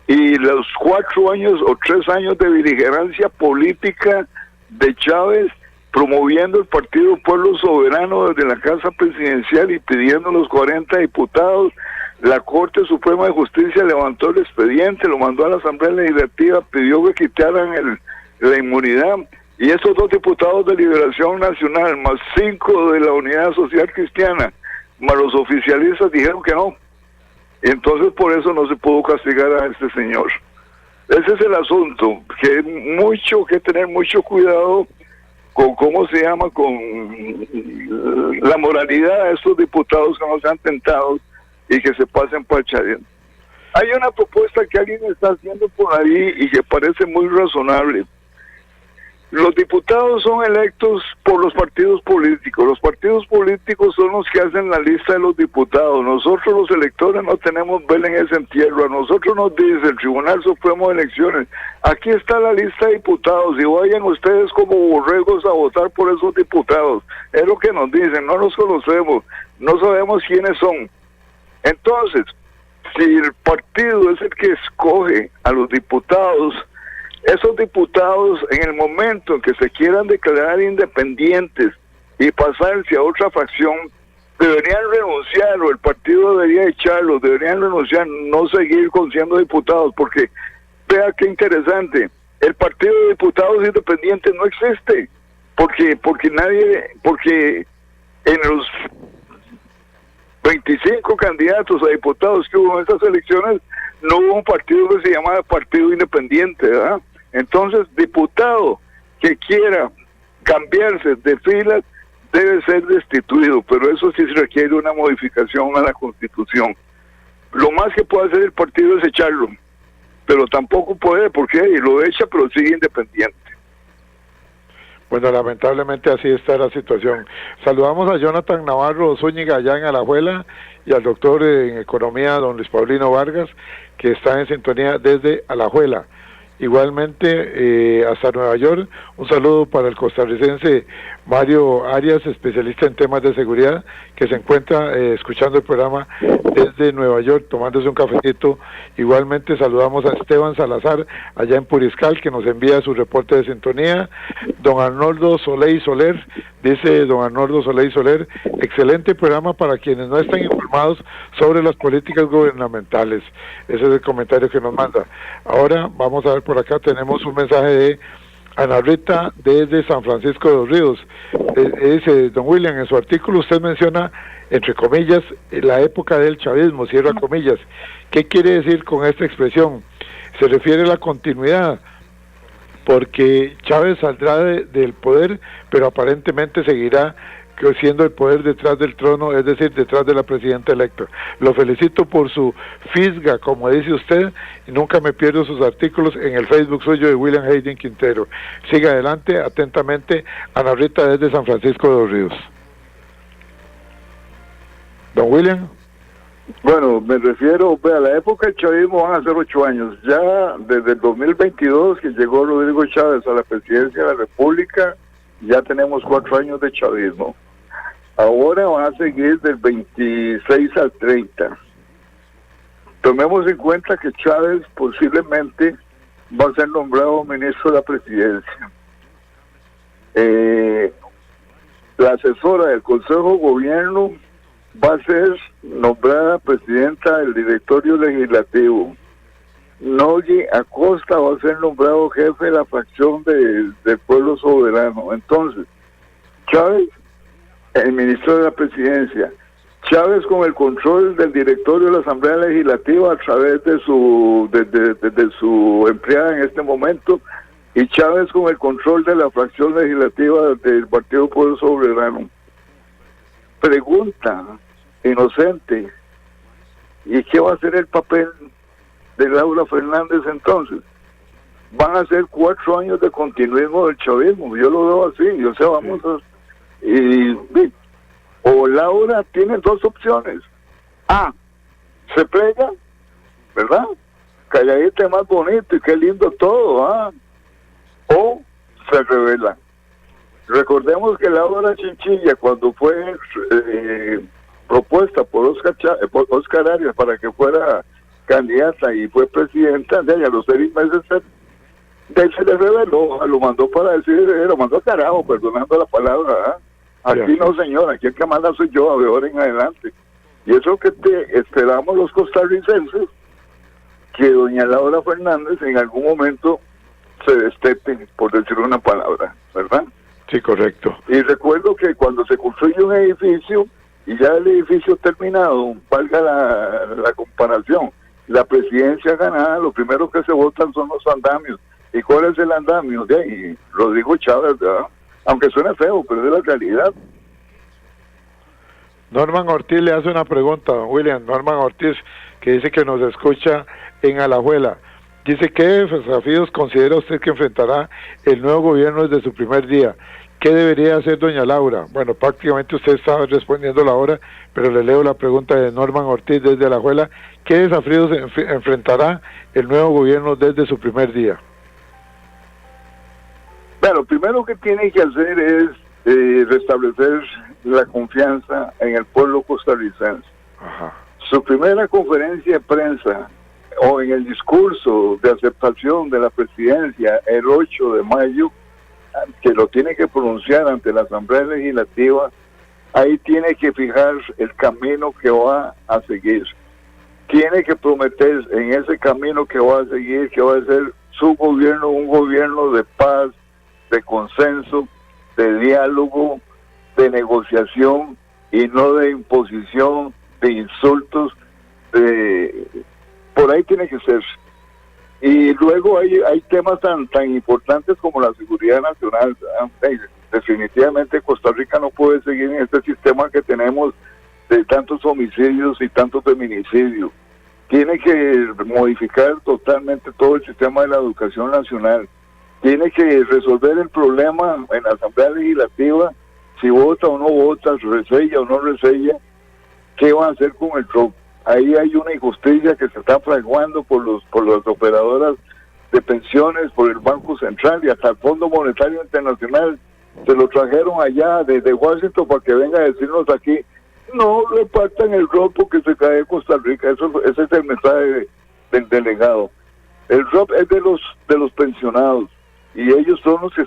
F: y los 4 años o 3 años de beligerancia política de Chávez promoviendo el Partido Pueblo Soberano desde la Casa Presidencial y pidiendo los 40 diputados, La Corte Suprema de Justicia levantó el expediente, lo mandó a la Asamblea Legislativa, pidió que quitaran la inmunidad, y esos 2 diputados de Liberación Nacional, más 5 de la Unidad Social Cristiana, más los oficialistas dijeron que no. Entonces por eso no se pudo castigar a este señor. Ese es el asunto, que hay que tener mucho cuidado con con la moralidad de estos diputados que no sean tentados y que se pasen para el chadén. Hay una propuesta que alguien está haciendo por ahí y que parece muy razonable. Los diputados son electos por los partidos políticos. Los partidos políticos son los que hacen la lista de los diputados. Nosotros los electores no tenemos vela en ese entierro. A nosotros nos dice el Tribunal Supremo de Elecciones, aquí está la lista de diputados y vayan ustedes como borregos a votar por esos diputados. Es lo que nos dicen, no los conocemos, no sabemos quiénes son. Entonces, si el partido es el que escoge a los diputados, esos diputados en el momento en que se quieran declarar independientes y pasarse a otra facción, deberían renunciar, o el partido debería echarlos, deberían renunciar, no seguir siendo diputados, porque vea qué interesante, el partido de diputados independientes no existe, porque en los 25 candidatos a diputados que hubo en estas elecciones, no hubo un partido que se llamaba Partido Independiente, ¿verdad? Entonces, diputado que quiera cambiarse de filas debe ser destituido, pero eso sí requiere una modificación a la Constitución. Lo más que puede hacer el partido es echarlo, pero tampoco puede, porque lo echa, pero sigue independiente.
G: Bueno, lamentablemente así está la situación. Saludamos a Jonathan Navarro Zúñiga allá en Alajuela y al doctor en Economía, don Luis Paulino Vargas, que está en sintonía desde Alajuela. Igualmente hasta Nueva York, un saludo para el costarricense Mario Arias, especialista en temas de seguridad, que se encuentra escuchando el programa desde Nueva York, tomándose un cafecito. Igualmente saludamos a Esteban Salazar, allá en Puriscal, que nos envía su reporte de sintonía. Don Arnoldo Soleil Soler, dice don Arnoldo Soleil Soler, excelente programa para quienes no están informados sobre las políticas gubernamentales. Ese es el comentario que nos manda. Ahora vamos a ver por acá, tenemos un mensaje de Ana Rita desde San Francisco de los Ríos. Dice, don William, en su artículo usted menciona, entre comillas, la época del chavismo, cierra comillas. ¿Qué quiere decir con esta expresión? Se refiere a la continuidad, porque Chávez saldrá del poder, pero aparentemente seguirá siendo el poder detrás del trono, es decir, detrás de la presidenta electa. Lo felicito por su fisga, como dice usted, y nunca me pierdo sus artículos en el Facebook suyo de William Hayden Quintero. Siga adelante, atentamente, Ana Rita desde San Francisco de los Ríos. Don William.
F: Bueno, me refiero, a la época del chavismo van a ser 8 años. Ya desde el 2022, que llegó Rodrigo Chávez a la presidencia de la República, ya tenemos 4 años de chavismo. Ahora van a seguir del 26 al 30. Tomemos en cuenta que Chávez posiblemente va a ser nombrado ministro de la presidencia. La asesora del Consejo de Gobierno va a ser nombrada presidenta del directorio legislativo. Nogui Acosta va a ser nombrado jefe de la fracción del Pueblo Soberano. Entonces, Chávez, el ministro de la presidencia, Chávez con el control del directorio de la Asamblea Legislativa a través de su empleada en este momento, y Chávez con el control de la fracción legislativa del Partido Pueblo Soberano. Pregunta inocente, ¿y qué va a ser el papel de Laura Fernández entonces? Van a ser 4 años de continuismo del chavismo, yo lo veo así, o sea, vamos a... o Laura tiene 2 opciones. Se plega, ¿verdad? Calladita más bonito y qué lindo todo, o se revela. Recordemos que Laura Chinchilla, cuando fue propuesta por Oscar Arias para que fuera candidata y fue presidenta, de ella a los 6 meses se le reveló, lo mandó para decir, lo mandó carajo, perdonando la palabra, Aquí no, señor, aquí el que manda soy yo, de ahora en adelante. Y eso que esperamos los costarricenses, que doña Laura Fernández en algún momento se destete, por decir una palabra, ¿verdad?
G: Sí, correcto.
F: Y recuerdo que cuando se construye un edificio, y ya el edificio terminado, valga la comparación, la presidencia ganada, lo primero que se votan son los andamios. ¿Y cuál es el andamio? De ahí, Rodrigo Chávez, ¿verdad? Aunque suene feo, pero es la realidad.
G: Norman Ortiz le hace una pregunta, don William. Norman Ortiz, que dice que nos escucha en Alajuela. Dice, ¿qué desafíos considera usted que enfrentará el nuevo gobierno desde su primer día? ¿Qué debería hacer doña Laura? Bueno, prácticamente usted estaba respondiendo ahora, pero le leo la pregunta de Norman Ortiz desde Alajuela. ¿Qué desafíos enfrentará el nuevo gobierno desde su primer día?
F: Bueno, lo primero que tiene que hacer es restablecer la confianza en el pueblo costarricense.
G: Ajá.
F: Su primera conferencia de prensa o en el discurso de aceptación de la presidencia el 8 de mayo, que lo tiene que pronunciar ante la Asamblea Legislativa, ahí tiene que fijar el camino que va a seguir. Tiene que prometer en ese camino que va a seguir, que va a ser su gobierno, un gobierno de paz, de consenso, de diálogo, de negociación y no de imposición, de insultos, por ahí tiene que ser. Y luego hay temas tan importantes como la seguridad nacional. Definitivamente Costa Rica no puede seguir en este sistema que tenemos de tantos homicidios y tantos feminicidios. Tiene que modificar totalmente todo el sistema de la educación nacional. Tiene que resolver el problema en la Asamblea Legislativa, si vota o no vota, resella o no resella, ¿qué va a hacer con el ROP? Ahí hay una injusticia que se está fraguando por las operadoras de pensiones, por el Banco Central y hasta el Fondo Monetario Internacional. Se lo trajeron allá desde Washington para que venga a decirnos aquí, no repartan el ROP porque se cae Costa Rica. Ese es el mensaje del delegado. El ROP es de los pensionados. Y ellos son los que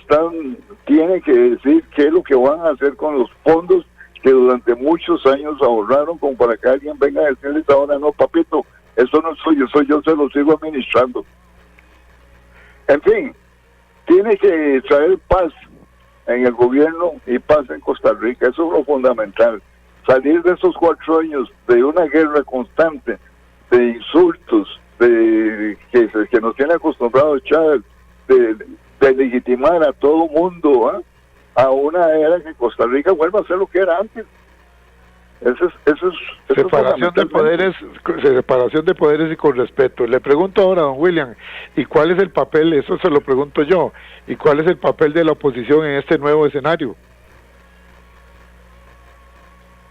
F: tienen que decir qué es lo que van a hacer con los fondos que durante muchos años ahorraron, como para que alguien venga a decirles ahora, no, papito, eso no soy yo se lo sigo administrando. En fin, tiene que traer paz en el gobierno y paz en Costa Rica, eso es lo fundamental. Salir de esos 4 años de una guerra constante, de insultos, que nos tiene acostumbrados Chávez, de legitimar a todo mundo a una era que Costa Rica vuelva a ser lo que era antes. Eso es
G: separación de poderes y con respeto. Le pregunto ahora, don William, ¿y cuál es el papel? Eso se lo pregunto yo. ¿Y cuál es el papel de la oposición en este nuevo escenario?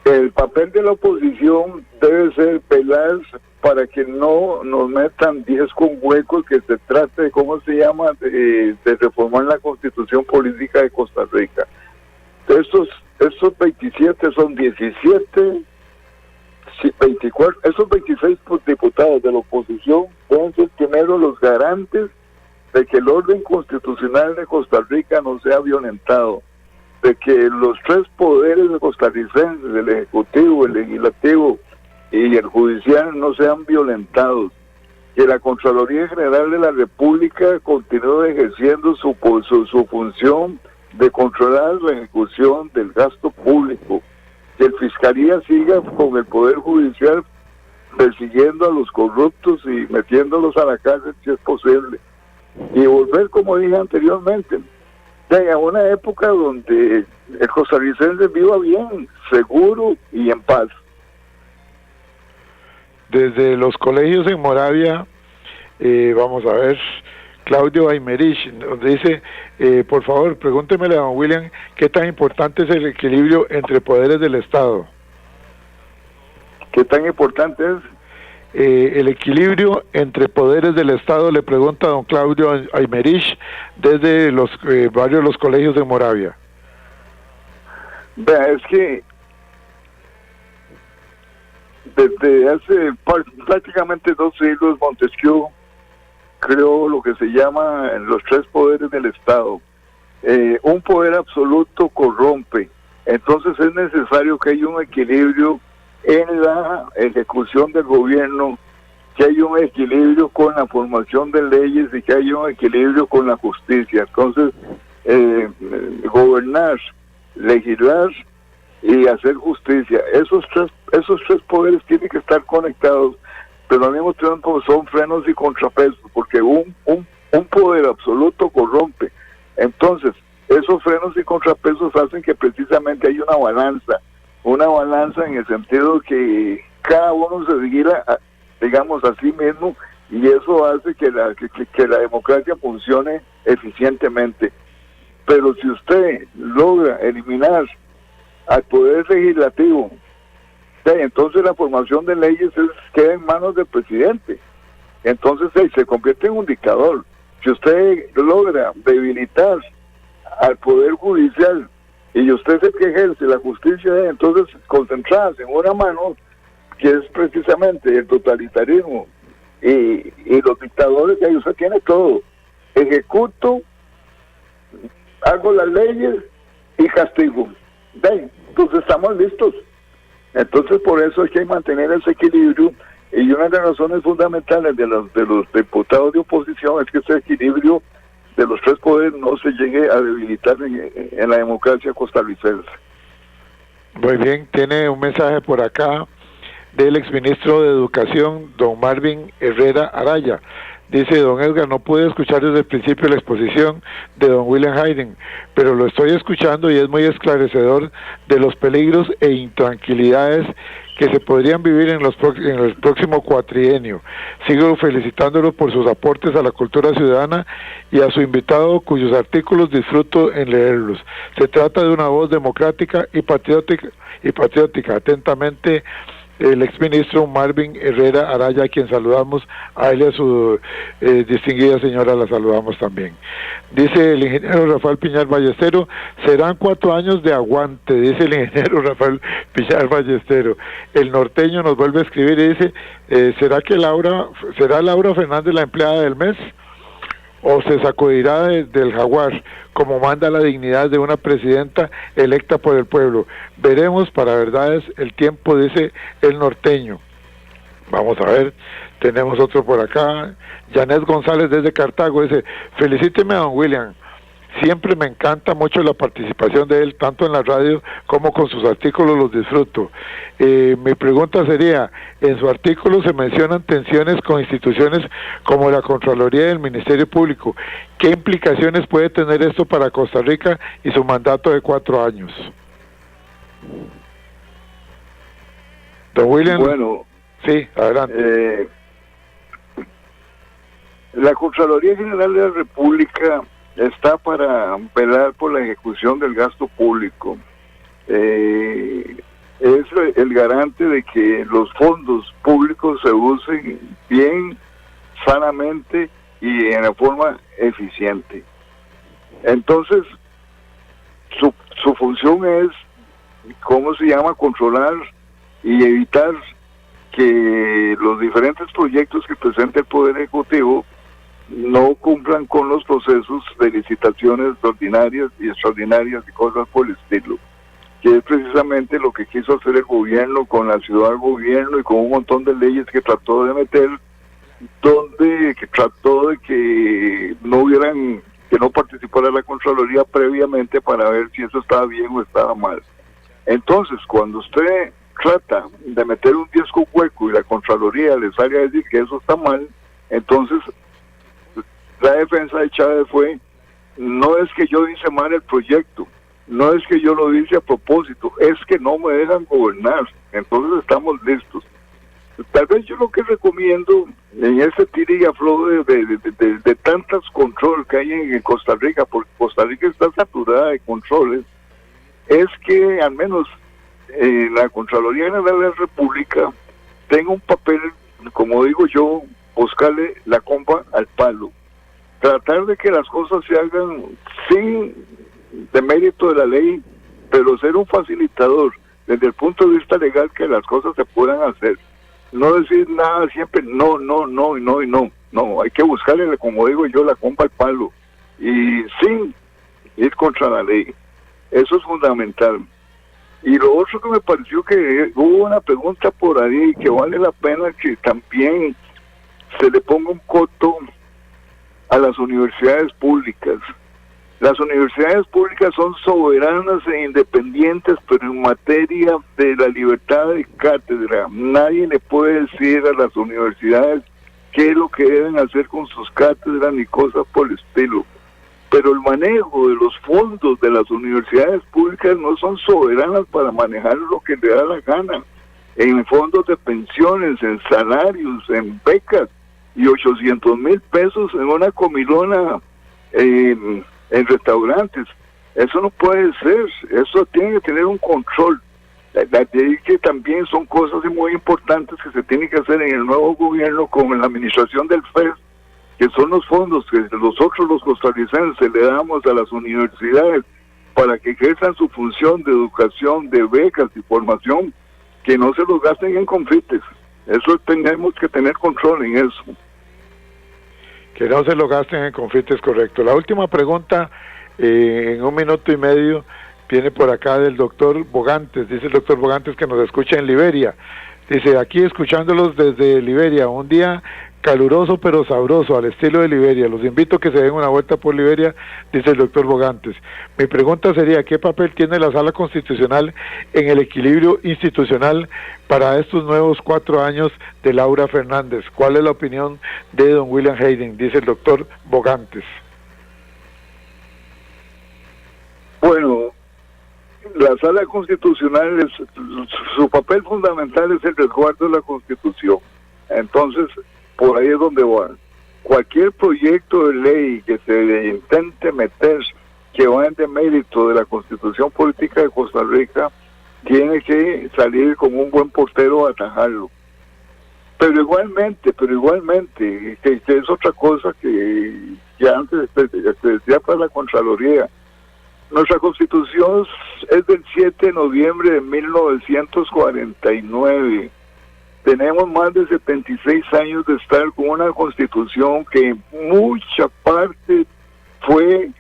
F: El papel de la oposición debe ser velar para que no nos metan 10 con huecos, que se trate de, ¿cómo se llama?, de reformar la Constitución Política de Costa Rica. Estos 27 son 17, 24, esos 26 diputados de la oposición pueden ser primero los garantes de que el orden constitucional de Costa Rica no sea violentado, de que los 3 poderes costarricenses, el Ejecutivo, el Legislativo y el Judicial, no sean violentados, que la Contraloría General de la República continúe ejerciendo su función de controlar la ejecución del gasto público, que el Fiscalía siga con el Poder Judicial persiguiendo a los corruptos y metiéndolos a la cárcel si es posible, y volver, como dije anteriormente, a una época donde el costarricense viva bien, seguro y en paz.
G: Desde los colegios en Moravia, vamos a ver, Claudio Aymerich nos dice, por favor, pregúntemele a don William, ¿qué tan importante es el equilibrio entre poderes del Estado?
F: ¿Qué tan importante es?
G: El equilibrio entre poderes del Estado, le pregunta a don Claudio Aymerich desde los varios los colegios de Moravia.
F: Vea, es que desde hace prácticamente 2 siglos Montesquieu creó lo que se llama los 3 poderes del Estado. Un poder absoluto corrompe, entonces es necesario que haya un equilibrio en la ejecución del gobierno, que hay un equilibrio con la formación de leyes y que hay un equilibrio con la justicia. Entonces, gobernar, legislar y hacer justicia, esos tres poderes tienen que estar conectados, pero al mismo tiempo son frenos y contrapesos, porque un poder absoluto corrompe. Entonces, esos frenos y contrapesos hacen que precisamente hay una balanza en el sentido que cada uno se vigila, digamos, a sí mismo, y eso hace que la democracia funcione eficientemente. Pero si usted logra eliminar al poder legislativo, entonces la formación de leyes queda en manos del presidente. Entonces se convierte en un dictador. Si usted logra debilitar al poder judicial y usted es el que ejerce la justicia, entonces concentrarse en una mano, que es precisamente el totalitarismo y los dictadores, que ahí usted tiene todo: ejecuto, hago las leyes y castigo. Entonces estamos listos. Entonces por eso hay que mantener ese equilibrio, y una de las razones fundamentales de los diputados de oposición es que ese equilibrio de los tres poderes no se llegue a debilitar en la democracia costarricense.
G: Muy bien, tiene un mensaje por acá del exministro de Educación, don Marvin Herrera Araya. Dice: don Edgar, no pude escuchar desde el principio la exposición de don William Hayden, pero lo estoy escuchando y es muy esclarecedor de los peligros e intranquilidades que se podrían vivir en el próximo cuatrienio. Sigo felicitándolo por sus aportes a la cultura ciudadana y a su invitado, cuyos artículos disfruto en leerlos. Se trata de una voz democrática y patriótica. Atentamente, el exministro Marvin Herrera Araya, a quien saludamos, a él y a su distinguida señora la saludamos también. Dice el ingeniero Rafael Piñar Ballestero: serán 4 años de aguante, dice el ingeniero Rafael Piñar Ballestero. El norteño nos vuelve a escribir y dice: ¿será Laura Fernández la empleada del mes? ¿O se sacudirá del jaguar, como manda la dignidad de una presidenta electa por el pueblo? Veremos, para verdades el tiempo, dice el norteño. Vamos a ver, tenemos otro por acá. Janet González desde Cartago dice: felicíteme a don William. Siempre me encanta mucho la participación de él, tanto en la radio como con sus artículos, los disfruto. Mi pregunta sería: en su artículo se mencionan tensiones con instituciones como la Contraloría y el Ministerio Público. ¿Qué implicaciones puede tener esto para Costa Rica y su mandato de 4 años? Don William.
F: Bueno,
G: sí, adelante.
F: La Contraloría General de la República está para velar por la ejecución del gasto público. Es el garante de que los fondos públicos se usen bien, sanamente y en la forma eficiente. Entonces, su función es, controlar y evitar que los diferentes proyectos que presenta el Poder Ejecutivo no cumplan con los procesos de licitaciones ordinarias y extraordinarias y cosas por el estilo, que es precisamente lo que quiso hacer el gobierno con la ciudad del gobierno y con un montón de leyes que trató de meter, que trató de que no participara la Contraloría previamente para ver si eso estaba bien o estaba mal. Entonces, cuando usted trata de meter un disco hueco y la Contraloría le sale a decir que eso está mal, entonces la defensa de Chávez fue: no es que yo hice mal el proyecto, no es que yo lo hice a propósito, es que no me dejan gobernar, entonces estamos listos. Tal vez yo lo que recomiendo en ese tira y aflojo de tantos controles que hay en Costa Rica, porque Costa Rica está saturada de controles, es que al menos la Contraloría General de la República tenga un papel, como digo yo, buscarle la comba al palo. Tratar de que las cosas se hagan sin demérito de la ley, pero ser un facilitador desde el punto de vista legal que las cosas se puedan hacer. No decir nada siempre no, hay que buscarle, como digo yo, la comba al palo y sin ir contra la ley. Eso es fundamental. Y lo otro que me pareció que hubo una pregunta por ahí que vale la pena que también se le ponga un coto a las universidades públicas. Las universidades públicas son soberanas e independientes, pero en materia de la libertad de cátedra, nadie le puede decir a las universidades qué es lo que deben hacer con sus cátedras ni cosas por el estilo. Pero el manejo de los fondos de las universidades públicas no son soberanas para manejar lo que le da la gana. En fondos de pensiones, en salarios, en becas, y 800,000 pesos en una comilona en restaurantes. Eso no puede ser, eso tiene que tener un control. De ahí que también son cosas muy importantes que se tienen que hacer en el nuevo gobierno con la administración del FES, que son los fondos que nosotros los costarricenses le damos a las universidades para que ejerzan su función de educación, de becas y formación, que no se los gasten en confites. Eso tenemos que tener control en eso.
G: Que no se lo gasten en confites, correcto. La última pregunta, en 1 minuto y medio, viene por acá del doctor Bogantes. Dice el doctor Bogantes que nos escucha en Liberia. Dice, aquí escuchándolos desde Liberia, un día caluroso pero sabroso, al estilo de Liberia. Los invito a que se den una vuelta por Liberia, dice el doctor Bogantes. Mi pregunta sería, ¿qué papel tiene la Sala Constitucional en el equilibrio institucional para estos nuevos 4 años de Laura Fernández? ¿Cuál es la opinión de don William Hayden? Dice el doctor Bogantes.
F: Bueno, la Sala Constitucional, su papel fundamental es el resguardo de la Constitución. Entonces, por ahí es donde va. Cualquier proyecto de ley que se intente meter que va en demérito de la Constitución Política de Costa Rica, tiene que salir como un buen portero a atajarlo. Pero igualmente, que es otra cosa que ya antes se decía para la Contraloría. Nuestra Constitución es del 7 de noviembre de 1949. Tenemos más de 76 años de estar con una Constitución que en mucha parte fue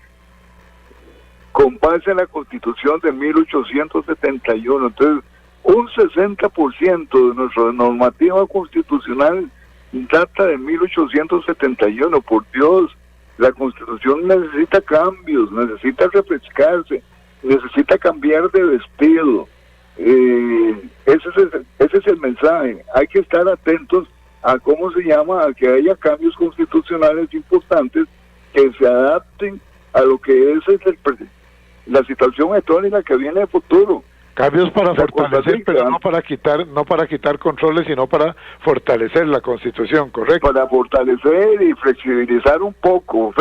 F: con base en la Constitución de 1871. Entonces, un 60% de nuestra normativa constitucional data de 1871. Por Dios, la Constitución necesita cambios, necesita refrescarse, necesita cambiar de vestido. Ese es el mensaje. Hay que estar atentos a cómo se llama, a que haya cambios constitucionales importantes que se adapten a lo que es la situación electrónica que viene de futuro.
G: Cambios para fortalecer, pero no para quitar controles, sino para fortalecer la Constitución, ¿correcto?
F: Para fortalecer y flexibilizar un poco,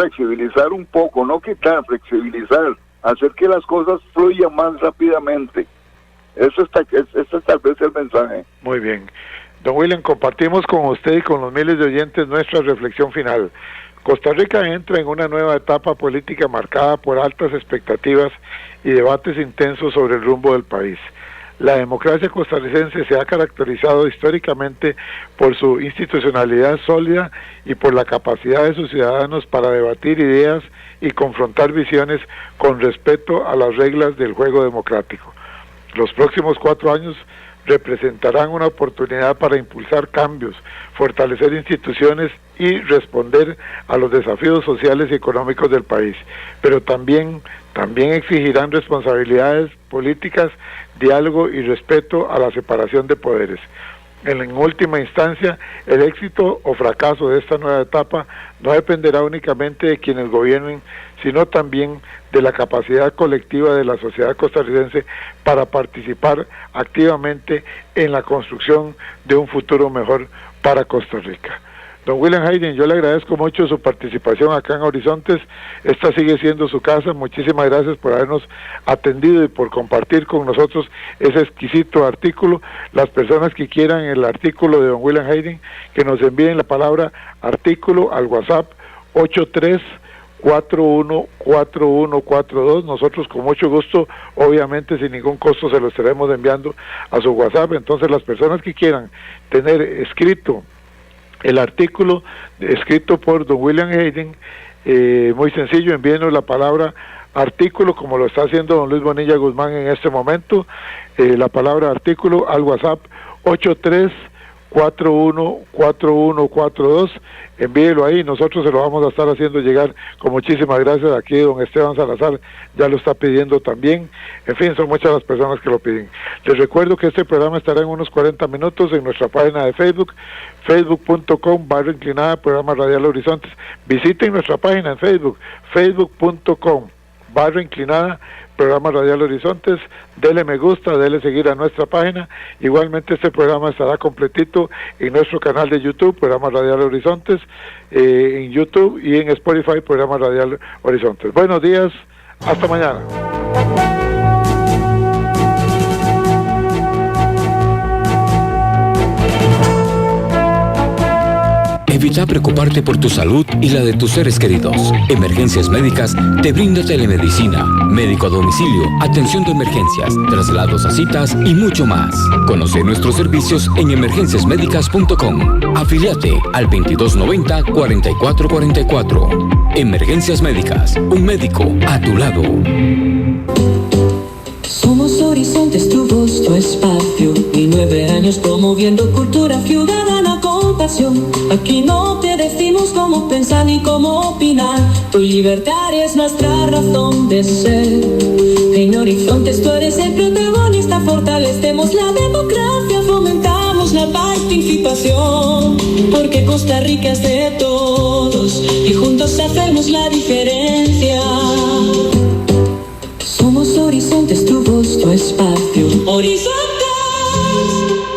F: no quitar, flexibilizar, hacer que las cosas fluyan más rápidamente. Eso es tal vez el mensaje.
G: Muy bien. Don William, compartimos con usted y con los miles de oyentes nuestra reflexión final. Costa Rica entra en una nueva etapa política marcada por altas expectativas y debates intensos sobre el rumbo del país. La democracia costarricense se ha caracterizado históricamente por su institucionalidad sólida y por la capacidad de sus ciudadanos para debatir ideas y confrontar visiones con respeto a las reglas del juego democrático. Los próximos 4 años representarán una oportunidad para impulsar cambios, fortalecer instituciones y responder a los desafíos sociales y económicos del país, pero también exigirán responsabilidades políticas, diálogo y respeto a la separación de poderes. En última instancia, el éxito o fracaso de esta nueva etapa no dependerá únicamente de quienes gobiernen, sino también de la capacidad colectiva de la sociedad costarricense para participar activamente en la construcción de un futuro mejor para Costa Rica. Don William Hayden, yo le agradezco mucho su participación acá en Horizontes. Esta sigue siendo su casa. Muchísimas gracias por habernos atendido y por compartir con nosotros ese exquisito artículo. Las personas que quieran el artículo de don William Hayden, que nos envíen la palabra artículo al WhatsApp 83414142. Nosotros con mucho gusto, obviamente sin ningún costo, se lo estaremos enviando a su WhatsApp. Entonces las personas que quieran tener escrito el artículo escrito por don William Hayden, muy sencillo, envíenos la palabra
D: artículo, como lo está haciendo don Luis Bonilla Guzmán en este momento, la palabra artículo al WhatsApp 83414142, envíelo ahí, nosotros se lo vamos a estar haciendo llegar con muchísimas gracias. Aquí don Esteban Salazar ya lo está pidiendo también. En fin, son muchas las personas que lo piden. Les recuerdo que este programa estará en unos 40 minutos en nuestra página de Facebook, facebook.com/inclinada programa radial Horizontes. Visiten nuestra página en Facebook, facebook.com/inclinada programa radial Horizontes. Dele me gusta, dele seguir a nuestra página. Igualmente este programa estará completito en nuestro canal de YouTube, programa radial Horizontes, en YouTube y en Spotify, programa radial Horizontes. Buenos días, hasta mañana.
B: Evita preocuparte por tu salud y la de tus seres queridos. Emergencias Médicas te brinda telemedicina, médico a domicilio, atención de emergencias, traslados a citas y mucho más. Conoce nuestros servicios en emergenciasmedicas.com. Afíliate al 2290-4444. Emergencias Médicas, un médico a tu lado.
A: Somos Horizontes, tu voz, tu espacio, y 9 años promoviendo cultura ciudadana con pasión. Aquí no te decimos cómo pensar ni cómo opinar, tu libertad es nuestra razón de ser. En Horizontes tú eres el protagonista, fortalecemos la democracia, fomentamos la participación, porque Costa Rica es de todos y juntos hacemos la diferencia. Somos Horizontes, tu voz, tu espacio. Horizonte.